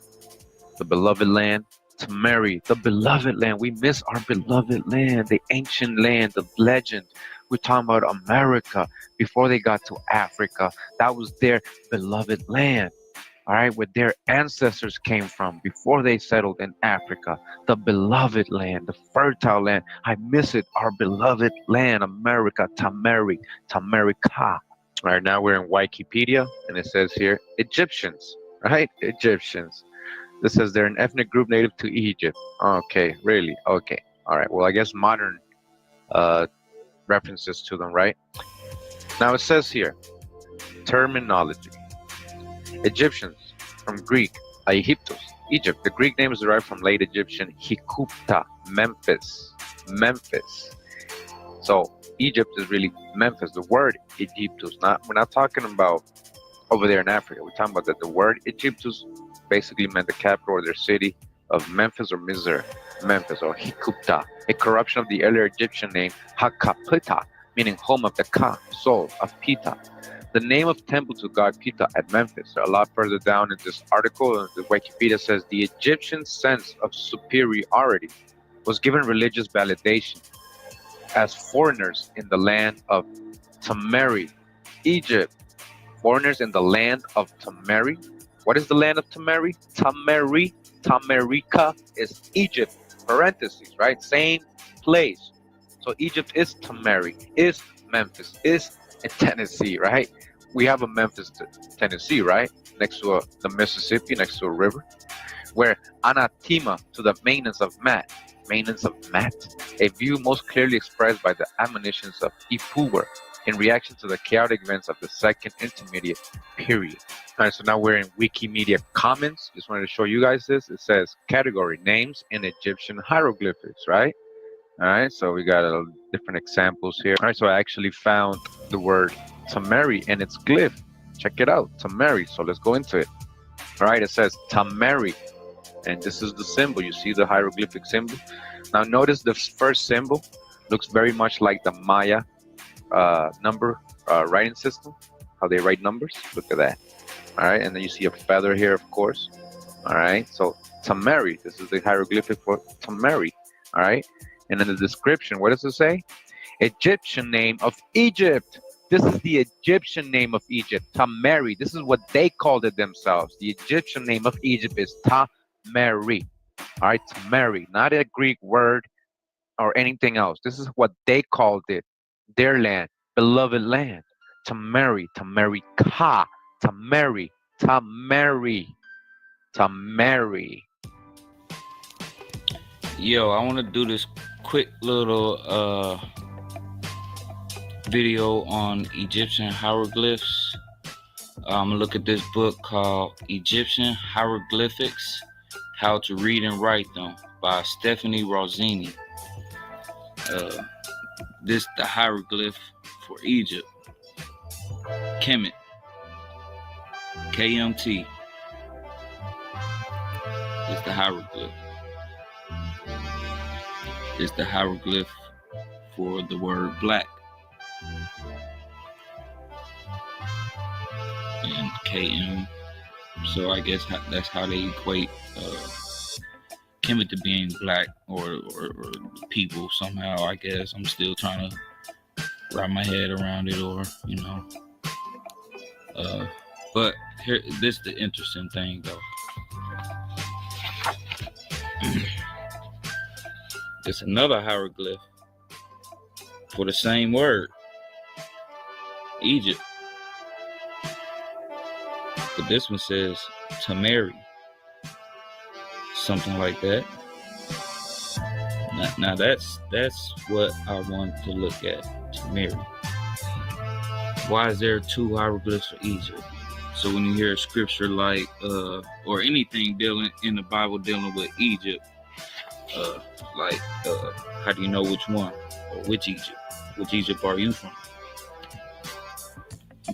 the beloved land, Tameri, the beloved land. We miss our beloved land, the ancient land, the legend. We're talking about America before they got to Africa. That was their beloved land. All right, where their ancestors came from before they settled in Africa. The beloved land, the fertile land. I miss it, our beloved land, America, Tameri, Tamerica. All right, now we're in Wikipedia, and it says here, Egyptians, right? Egyptians. This says they're an ethnic group native to Egypt. Okay, really? Okay. All right, well, I guess modern references to them, right? Now it says here, terminology. Egyptians, from Greek, Aegyptus, Egypt. The Greek name is derived from late Egyptian Hikupta, Memphis. So Egypt is really Memphis. The word Egyptus, we're not talking about over there in Africa. We're talking about that the word Egyptus basically meant the capital or their city of Memphis or Mizr, Memphis or Hikupta, a corruption of the earlier Egyptian name Hakapita, meaning home of the Ka, soul of Pita. The name of temple to god Pita at Memphis. A lot further down in this article, the Wikipedia says the Egyptian sense of superiority was given religious validation as foreigners in the land of Tameri, Egypt. Foreigners in the land of Tameri. What is the land of Tameri? Tameri, Tamerica is Egypt, parentheses, right? Same place. So Egypt is Tameri, is Memphis, is in Tennessee, right? We have a Memphis, Tennessee, right? Next to the Mississippi, next to a river, where anathema to the maintenance of Mat, a view most clearly expressed by the admonitions of Ipuwer, in reaction to the chaotic events of the Second Intermediate Period. All right, so now we're in Wikimedia Commons. Just wanted to show you guys this. It says category names in Egyptian hieroglyphics, right? All right, so we got different examples here. All right, so I actually found the word Tameri and its glyph. Check it out, Tameri. So let's go into it. All right, it says Tameri, and this is the symbol. You see the hieroglyphic symbol? Now notice the first symbol looks very much like the Maya number writing system, how they write numbers. Look at that. All right, and then you see a feather here, of course. All right, so Tameri, this is the hieroglyphic for Tameri. All right, and in the description, what does it say? Egyptian name of Egypt. This is the Egyptian name of Egypt, Tameri. This is what they called it themselves. The Egyptian name of Egypt is Tameri. All right, Tameri, not a Greek word or anything else. This is what they called it. Their land, beloved land. Tameri, Tameri Ka, Tameri, Tameri, Tameri. Yo, I want to do this quick little video on Egyptian hieroglyphs. I'm gonna look at this book called Egyptian Hieroglyphics: How to Read and Write Them by Stephanie Rossini. This the hieroglyph for Egypt. Kemet. KMT. It's the hieroglyph. It's the hieroglyph for the word black. And KM. So I guess that's how they equate Kemet to being black or people somehow. I guess I'm still trying to wrap my head around it, or you know. But here, this is the interesting thing though. It's another hieroglyph for the same word, Egypt. But this one says Tameri, something like that. Now that's what I want to look at, Tameri. Why is there two hieroglyphs for Egypt? So when you hear a scripture like, or anything dealing in the Bible dealing with Egypt, how do you know which one or which Egypt? Which Egypt are you from?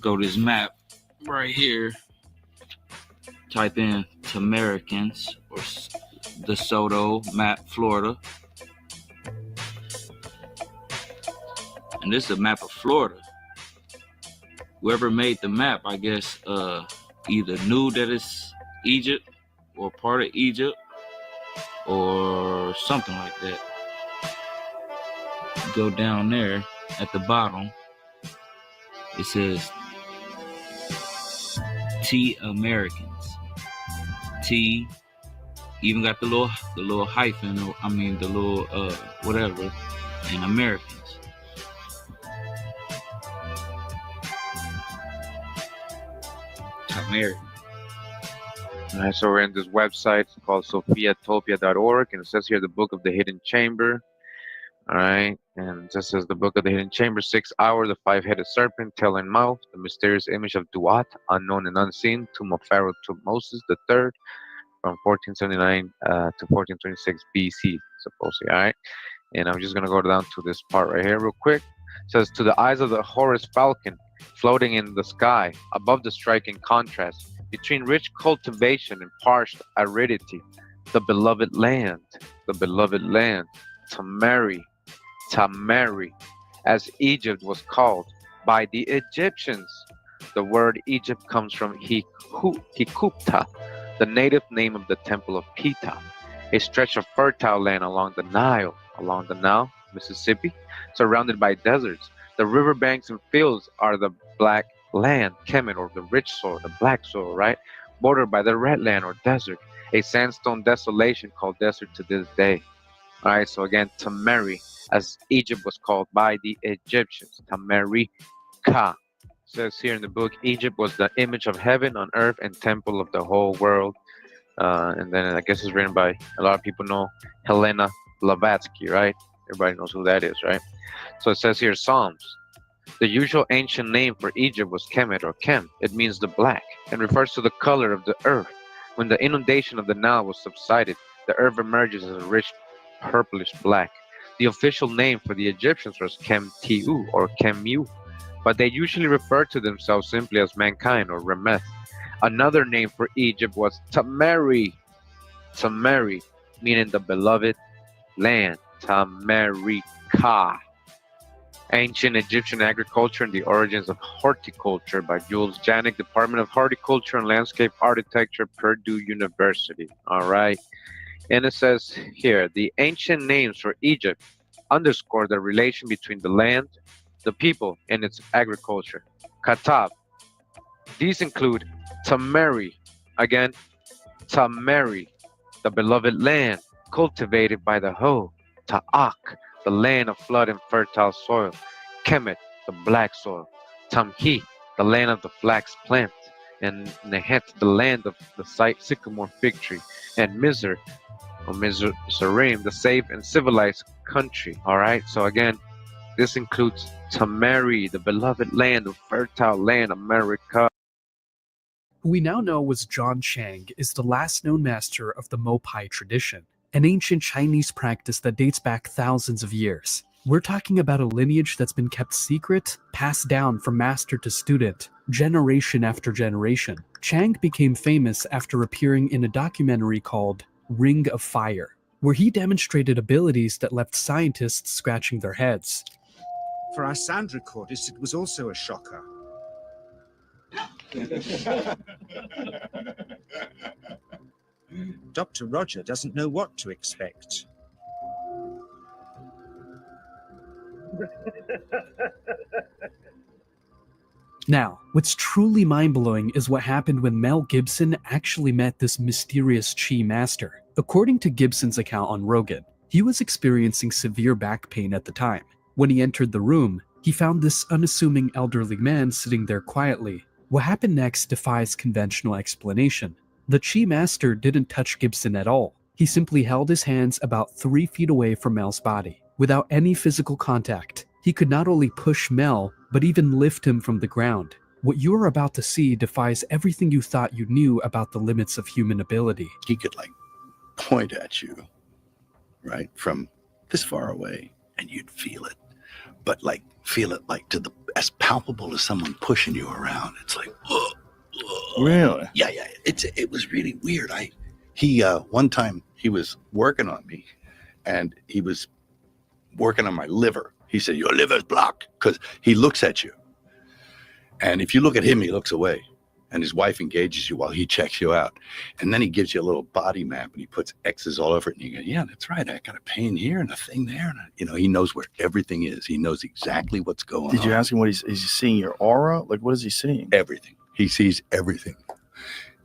Go to this map right here. Type in Tamericans or DeSoto map, Florida. And this is a map of Florida. Whoever made the map, I guess, either knew that it's Egypt or part of Egypt or something like that. Go down there at the bottom. It says T Americans. T, even got the little hyphen, or I mean the little whatever, and Americans. Tameri. All right, so we're in this website called sophiatopia.org, and it says here the Book of the Hidden Chamber. All right, and it just says the Book of the Hidden Chamber, 6 Hour, the five-headed serpent, tail and mouth, the mysterious image of Duat, unknown and unseen, tomb of Pharaoh Tutmosis III, from 1479 to 1426 BC, supposedly. All right, and I'm just gonna go down to this part right here real quick. It says, to the eyes of the Horus falcon, floating in the sky, above the striking contrast between rich cultivation and parched aridity, the beloved land, Tameri, Tameri, as Egypt was called by the Egyptians. The word Egypt comes from Hikupta, the native name of the temple of Ptah, a stretch of fertile land along the Nile, Mississippi, surrounded by deserts. The riverbanks and fields are the black land, Kemet, or the rich soil, the black soil, right? Bordered by the red land or desert, a sandstone desolation called desert to this day. All right, so again, Tameri, as Egypt was called by the Egyptians, Tameri Ka. Says here in the book, Egypt was the image of heaven on earth and temple of the whole world. And then I guess it's written by, a lot of people know, Helena Blavatsky, right? Everybody knows who that is, right? So it says here, Psalms. The usual ancient name for Egypt was Kemet or Kem. It means the black and refers to the color of the earth. When the inundation of the Nile was subsided, the earth emerges as a rich purplish black. The official name for the Egyptians was Kem-Tiu or Kemu, but they usually referred to themselves simply as mankind or Remeth. Another name for Egypt was Tameri, Tameri, meaning the beloved land, Tamerika. Ancient Egyptian Agriculture and the Origins of Horticulture by Jules Janik, Department of Horticulture and Landscape Architecture, Purdue University. All right. And it says here, the ancient names for Egypt underscore the relation between the land, the people, and its agriculture. Katab. These include Tameri, again, Tameri, the beloved land, cultivated by the hoe. Ta'ak, the land of flood and fertile soil. Kemet, the black soil. Tamhi, the land of the flax plant. And Nehet, the land of the sycamore fig tree. And Mizr, or Mizraim, the safe and civilized country. All right, so again, this includes Tameri, the beloved land, the fertile land, America. Who we now know as John Chang is the last known master of the Mopai tradition, an ancient Chinese practice that dates back thousands of years. We're talking about a lineage that's been kept secret, passed down from master to student, generation after generation. Chang became famous after appearing in a documentary called Ring of Fire, where he demonstrated abilities that left scientists scratching their heads. For our sound recordist, it was also a shocker. Dr. Roger doesn't know what to expect. Now, what's truly mind-blowing is what happened when Mel Gibson actually met this mysterious Chi master. According to Gibson's account on Rogan, he was experiencing severe back pain at the time. When he entered the room, he found this unassuming elderly man sitting there quietly. What happened next defies conventional explanation. The Chi master didn't touch Gibson at all. He simply held his hands about 3 feet away from Mel's body, without any physical contact. He could not only push Mel, but even lift him from the ground. What you are about to see defies everything you thought you knew about the limits of human ability. He could point at you, right, from this far away, and you'd feel it. But feel it as palpable as someone pushing you around. It's like, ugh. Really? Yeah. It was really weird. He one time he was working on me, and he was working on my liver. He said, "Your liver's blocked," because he looks at you, and if you look at him, he looks away, and his wife engages you while he checks you out, and then he gives you a little body map, and he puts X's all over it, and you go, "Yeah, that's right. I got a pain here and a thing there," and he knows where everything is. He knows exactly what's going on. Did you ask him what is he seeing? Your aura? What is he seeing? Everything. He sees everything.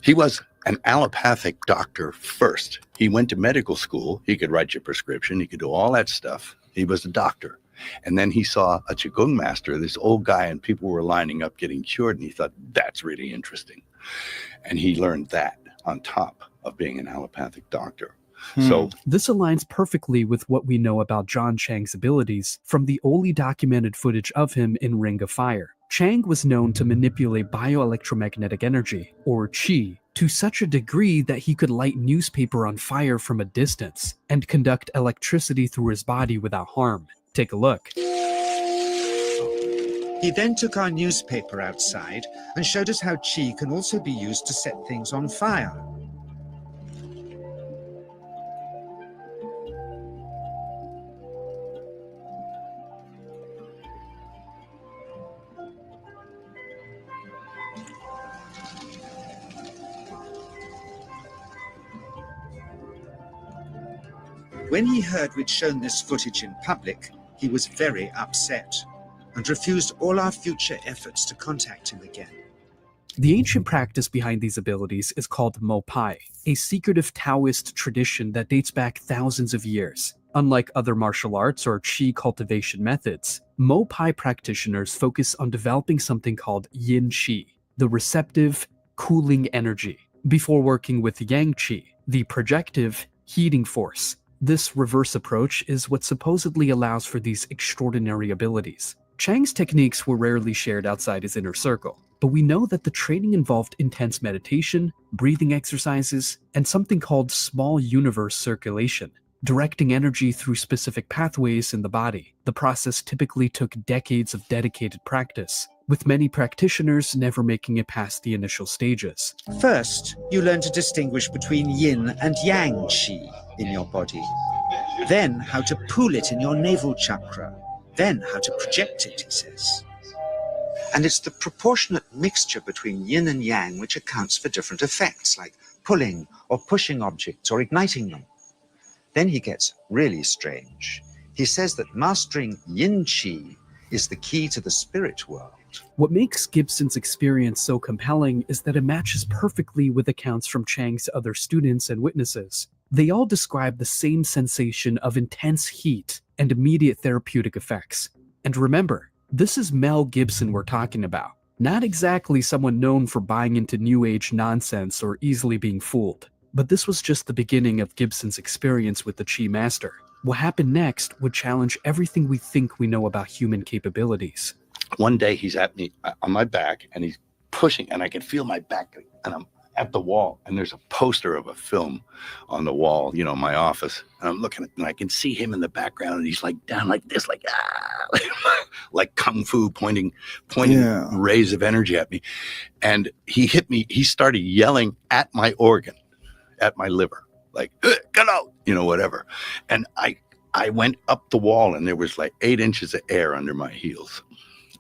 He was an allopathic doctor first. He went to medical school. He could write your prescription. He could do all that stuff. He was a doctor. And then he saw a Qigong master, this old guy, and people were lining up getting cured. And he thought, that's really interesting. And he learned that on top of being an allopathic doctor. So this aligns perfectly with what we know about John Chang's abilities from the only documented footage of him in Ring of Fire. Chang was known to manipulate bioelectromagnetic energy, or Qi, to such a degree that he could light newspaper on fire from a distance and conduct electricity through his body without harm. Take a look. He then took our newspaper outside and showed us how Qi can also be used to set things on fire. When he heard we'd shown this footage in public, he was very upset and refused all our future efforts to contact him again. The ancient practice behind these abilities is called Mopai, a secretive Taoist tradition that dates back thousands of years. Unlike other martial arts or Qi cultivation methods, Mopai practitioners focus on developing something called Yin Qi, the receptive, cooling energy, before working with Yang Qi, the projective, heating force. This reverse approach is what supposedly allows for these extraordinary abilities. Chang's techniques were rarely shared outside his inner circle, but we know that the training involved intense meditation, breathing exercises, and something called small universe circulation, directing energy through specific pathways in the body. The process typically took decades of dedicated practice, with many practitioners never making it past the initial stages. First, you learn to distinguish between yin and yang qi in your body. Then how to pool it in your navel chakra. Then how to project it, he says. And it's the proportionate mixture between yin and yang which accounts for different effects, like pulling or pushing objects or igniting them. Then he gets really strange. He says that mastering yin qi is the key to the spirit world. What makes Gibson's experience so compelling is that it matches perfectly with accounts from Chang's other students and witnesses. They all describe the same sensation of intense heat and immediate therapeutic effects. And remember, this is Mel Gibson we're talking about, not exactly someone known for buying into New Age nonsense or easily being fooled. But this was just the beginning of Gibson's experience with the Chi Master. What happened next would challenge everything we think we know about human capabilities. One day he's at me on my back and he's pushing and I can feel my back and I'm at the wall and there's a poster of a film on the wall, you know, in my office. And I'm looking at it and I can see him in the background and he's like down like this, like, like Kung Fu pointing rays of energy at me. And he hit me. He started yelling at my organ, at my liver, like, get out, you know, whatever. And I went up the wall and there was like 8 inches of air under my heels.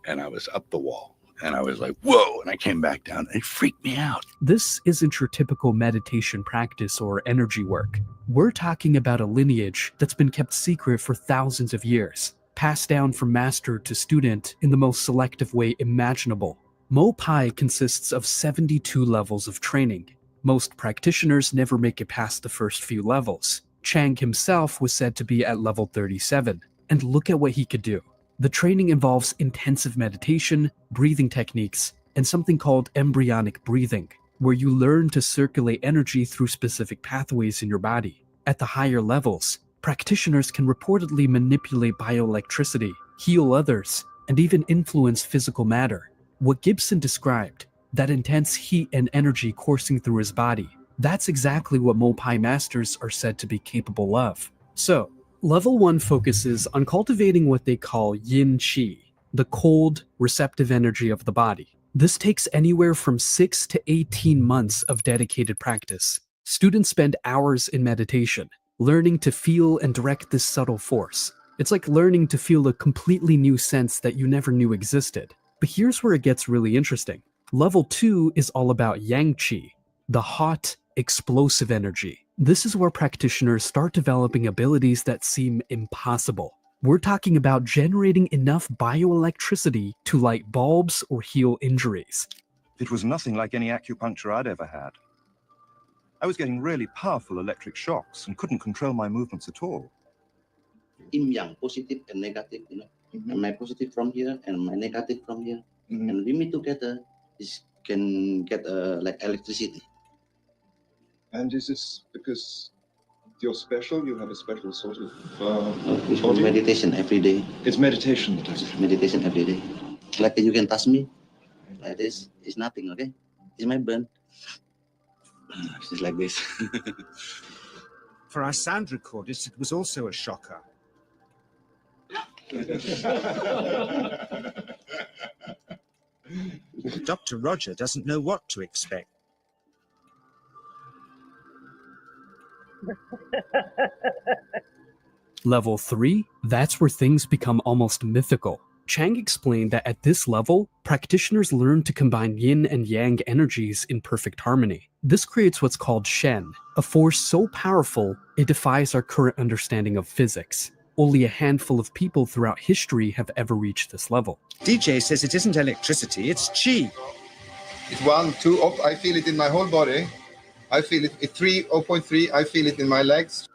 And I was up the wall and I was like, whoa, and I came back down and it freaked me out. This isn't your typical meditation practice or energy work. We're talking about a lineage that's been kept secret for thousands of years, passed down from master to student in the most selective way imaginable. Mo Pai consists of 72 levels of training. Most practitioners never make it past the first few levels. Chang himself was said to be at level 37, and look at what he could do. The training involves intensive meditation, breathing techniques, and something called embryonic breathing, where you learn to circulate energy through specific pathways in your body. At the higher levels, practitioners can reportedly manipulate bioelectricity, heal others, and even influence physical matter. What Gibson described, that intense heat and energy coursing through his body, that's exactly what Mo Pai masters are said to be capable of. So, Level 1 focuses on cultivating what they call yin qi, the cold, receptive energy of the body. This takes anywhere from 6 to 18 months of dedicated practice. Students spend hours in meditation, learning to feel and direct this subtle force. It's like learning to feel a completely new sense that you never knew existed. But here's where it gets really interesting. Level 2 is all about yang qi, the hot, explosive energy. This is where practitioners start developing abilities that seem impossible. We're talking about generating enough bioelectricity to light bulbs or heal injuries. It was nothing like any acupuncture I'd ever had. I was getting really powerful electric shocks and couldn't control my movements at all. Yin yang, positive and negative, you know. And my positive from here and my negative from here. And we meet together, this can get like electricity. And is this because you're special? You have a special sort of It's body? meditation every day. It's meditation that does it. Meditation every day. Like you can touch me like this. It's nothing, okay? It's my burn. It's just like this. For our sound recordist, it was also a shocker. Dr. Roger doesn't know what to expect. Level 3, that's where things become almost mythical. Chang explained that at this level, practitioners learn to combine yin and yang energies in perfect harmony. This creates what's called Shen, a force so powerful it defies our current understanding of physics. Only a handful of people throughout history have ever reached this level. DJ says it isn't electricity, it's chi. It's 1, 2, I feel it in my whole body. I feel it at 3, 0.3, I feel it in my legs.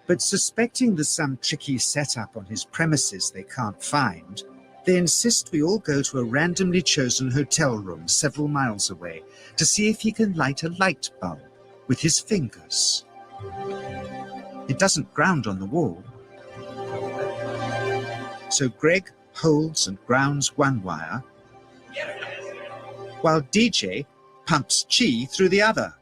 But suspecting there's some tricky setup on his premises they can't find, they insist we all go to a randomly chosen hotel room several miles away to see if he can light a light bulb with his fingers. It doesn't ground on the wall. So Greg holds and grounds one wire, while DJ pumps chi through the other.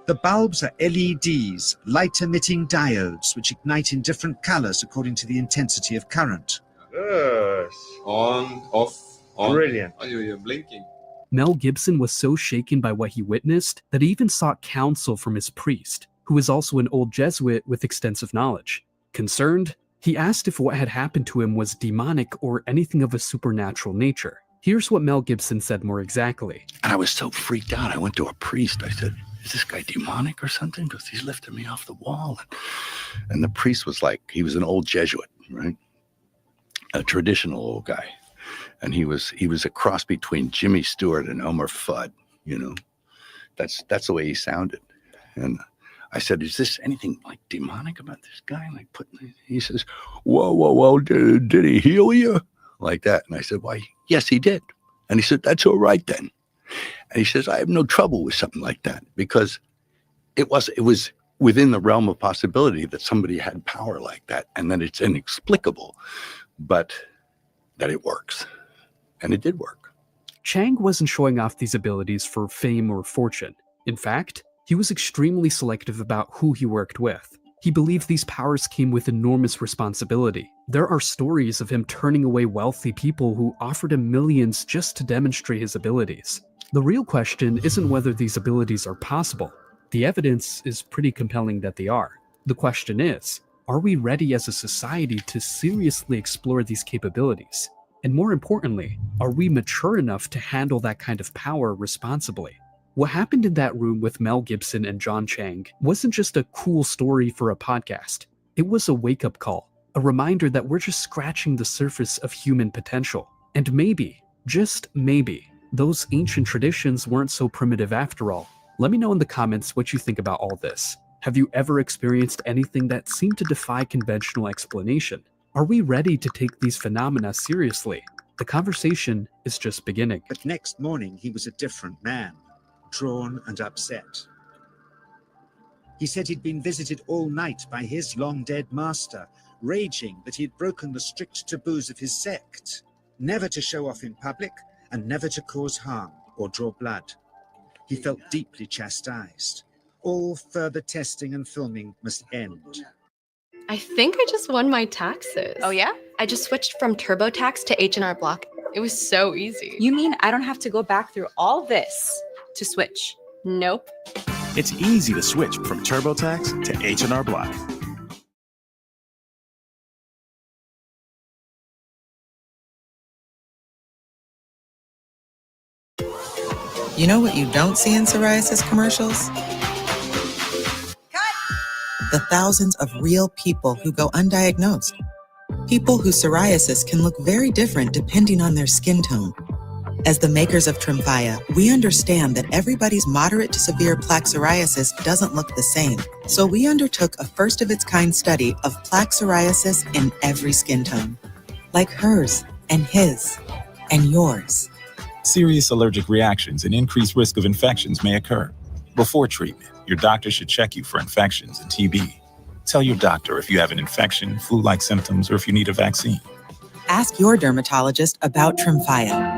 The bulbs are LEDs, light-emitting diodes, which ignite in different colors according to the intensity of current. Yes. On, off, on. Brilliant. Oh, you're blinking. Mel Gibson was so shaken by what he witnessed that he even sought counsel from his priest, who was also an old Jesuit with extensive knowledge. Concerned, he asked if what had happened to him was demonic or anything of a supernatural nature. Here's what Mel Gibson said more exactly. And I was so freaked out. I went to a priest. I said, is this guy demonic or something? Because he's lifting me off the wall. And the priest was like, he was an old Jesuit, right? A traditional old guy. And he was a cross between Jimmy Stewart and Elmer Fudd, you know. That's the way he sounded. And I said, is this anything like demonic about this guy? Like he says, whoa, did he heal you? Like that. And I said, why, yes, he did. And he said, that's all right then. And he says, I have no trouble with something like that because it was within the realm of possibility that somebody had power like that and that it's inexplicable, but that it works. And it did work. Chang wasn't showing off these abilities for fame or fortune. In fact, he was extremely selective about who he worked with. He believed these powers came with enormous responsibility. There are stories of him turning away wealthy people who offered him millions just to demonstrate his abilities. The real question isn't whether these abilities are possible. The evidence is pretty compelling that they are. The question is, are we ready as a society to seriously explore these capabilities? And more importantly, are we mature enough to handle that kind of power responsibly? What happened in that room with Mel Gibson and John Chang wasn't just a cool story for a podcast. It was a wake-up call, a reminder that we're just scratching the surface of human potential. And maybe, just maybe, those ancient traditions weren't so primitive after all. Let me know in the comments what you think about all this. Have you ever experienced anything that seemed to defy conventional explanation? Are we ready to take these phenomena seriously? The conversation is just beginning. But next morning, he was a different man, drawn and upset. He said he'd been visited all night by his long-dead master, raging that he had broken the strict taboos of his sect, never to show off in public and never to cause harm or draw blood. He felt deeply chastised. All further testing and filming must end. I think I just won my taxes. Oh yeah? I just switched from TurboTax to H&R Block. It was so easy. You mean I don't have to go back through all this to switch? Nope. It's easy to switch from TurboTax to H&R Block. You know what you don't see in psoriasis commercials? The thousands of real people who go undiagnosed. People whose psoriasis can look very different depending on their skin tone. As the makers of Tremfya, we understand that everybody's moderate to severe plaque psoriasis doesn't look the same. So we undertook a first-of-its-kind study of plaque psoriasis in every skin tone. Like hers, and his, and yours. Serious allergic reactions and increased risk of infections may occur. Before treatment, your doctor should check you for infections and TB. Tell your doctor if you have an infection, flu-like symptoms, or if you need a vaccine. Ask your dermatologist about Tremfya.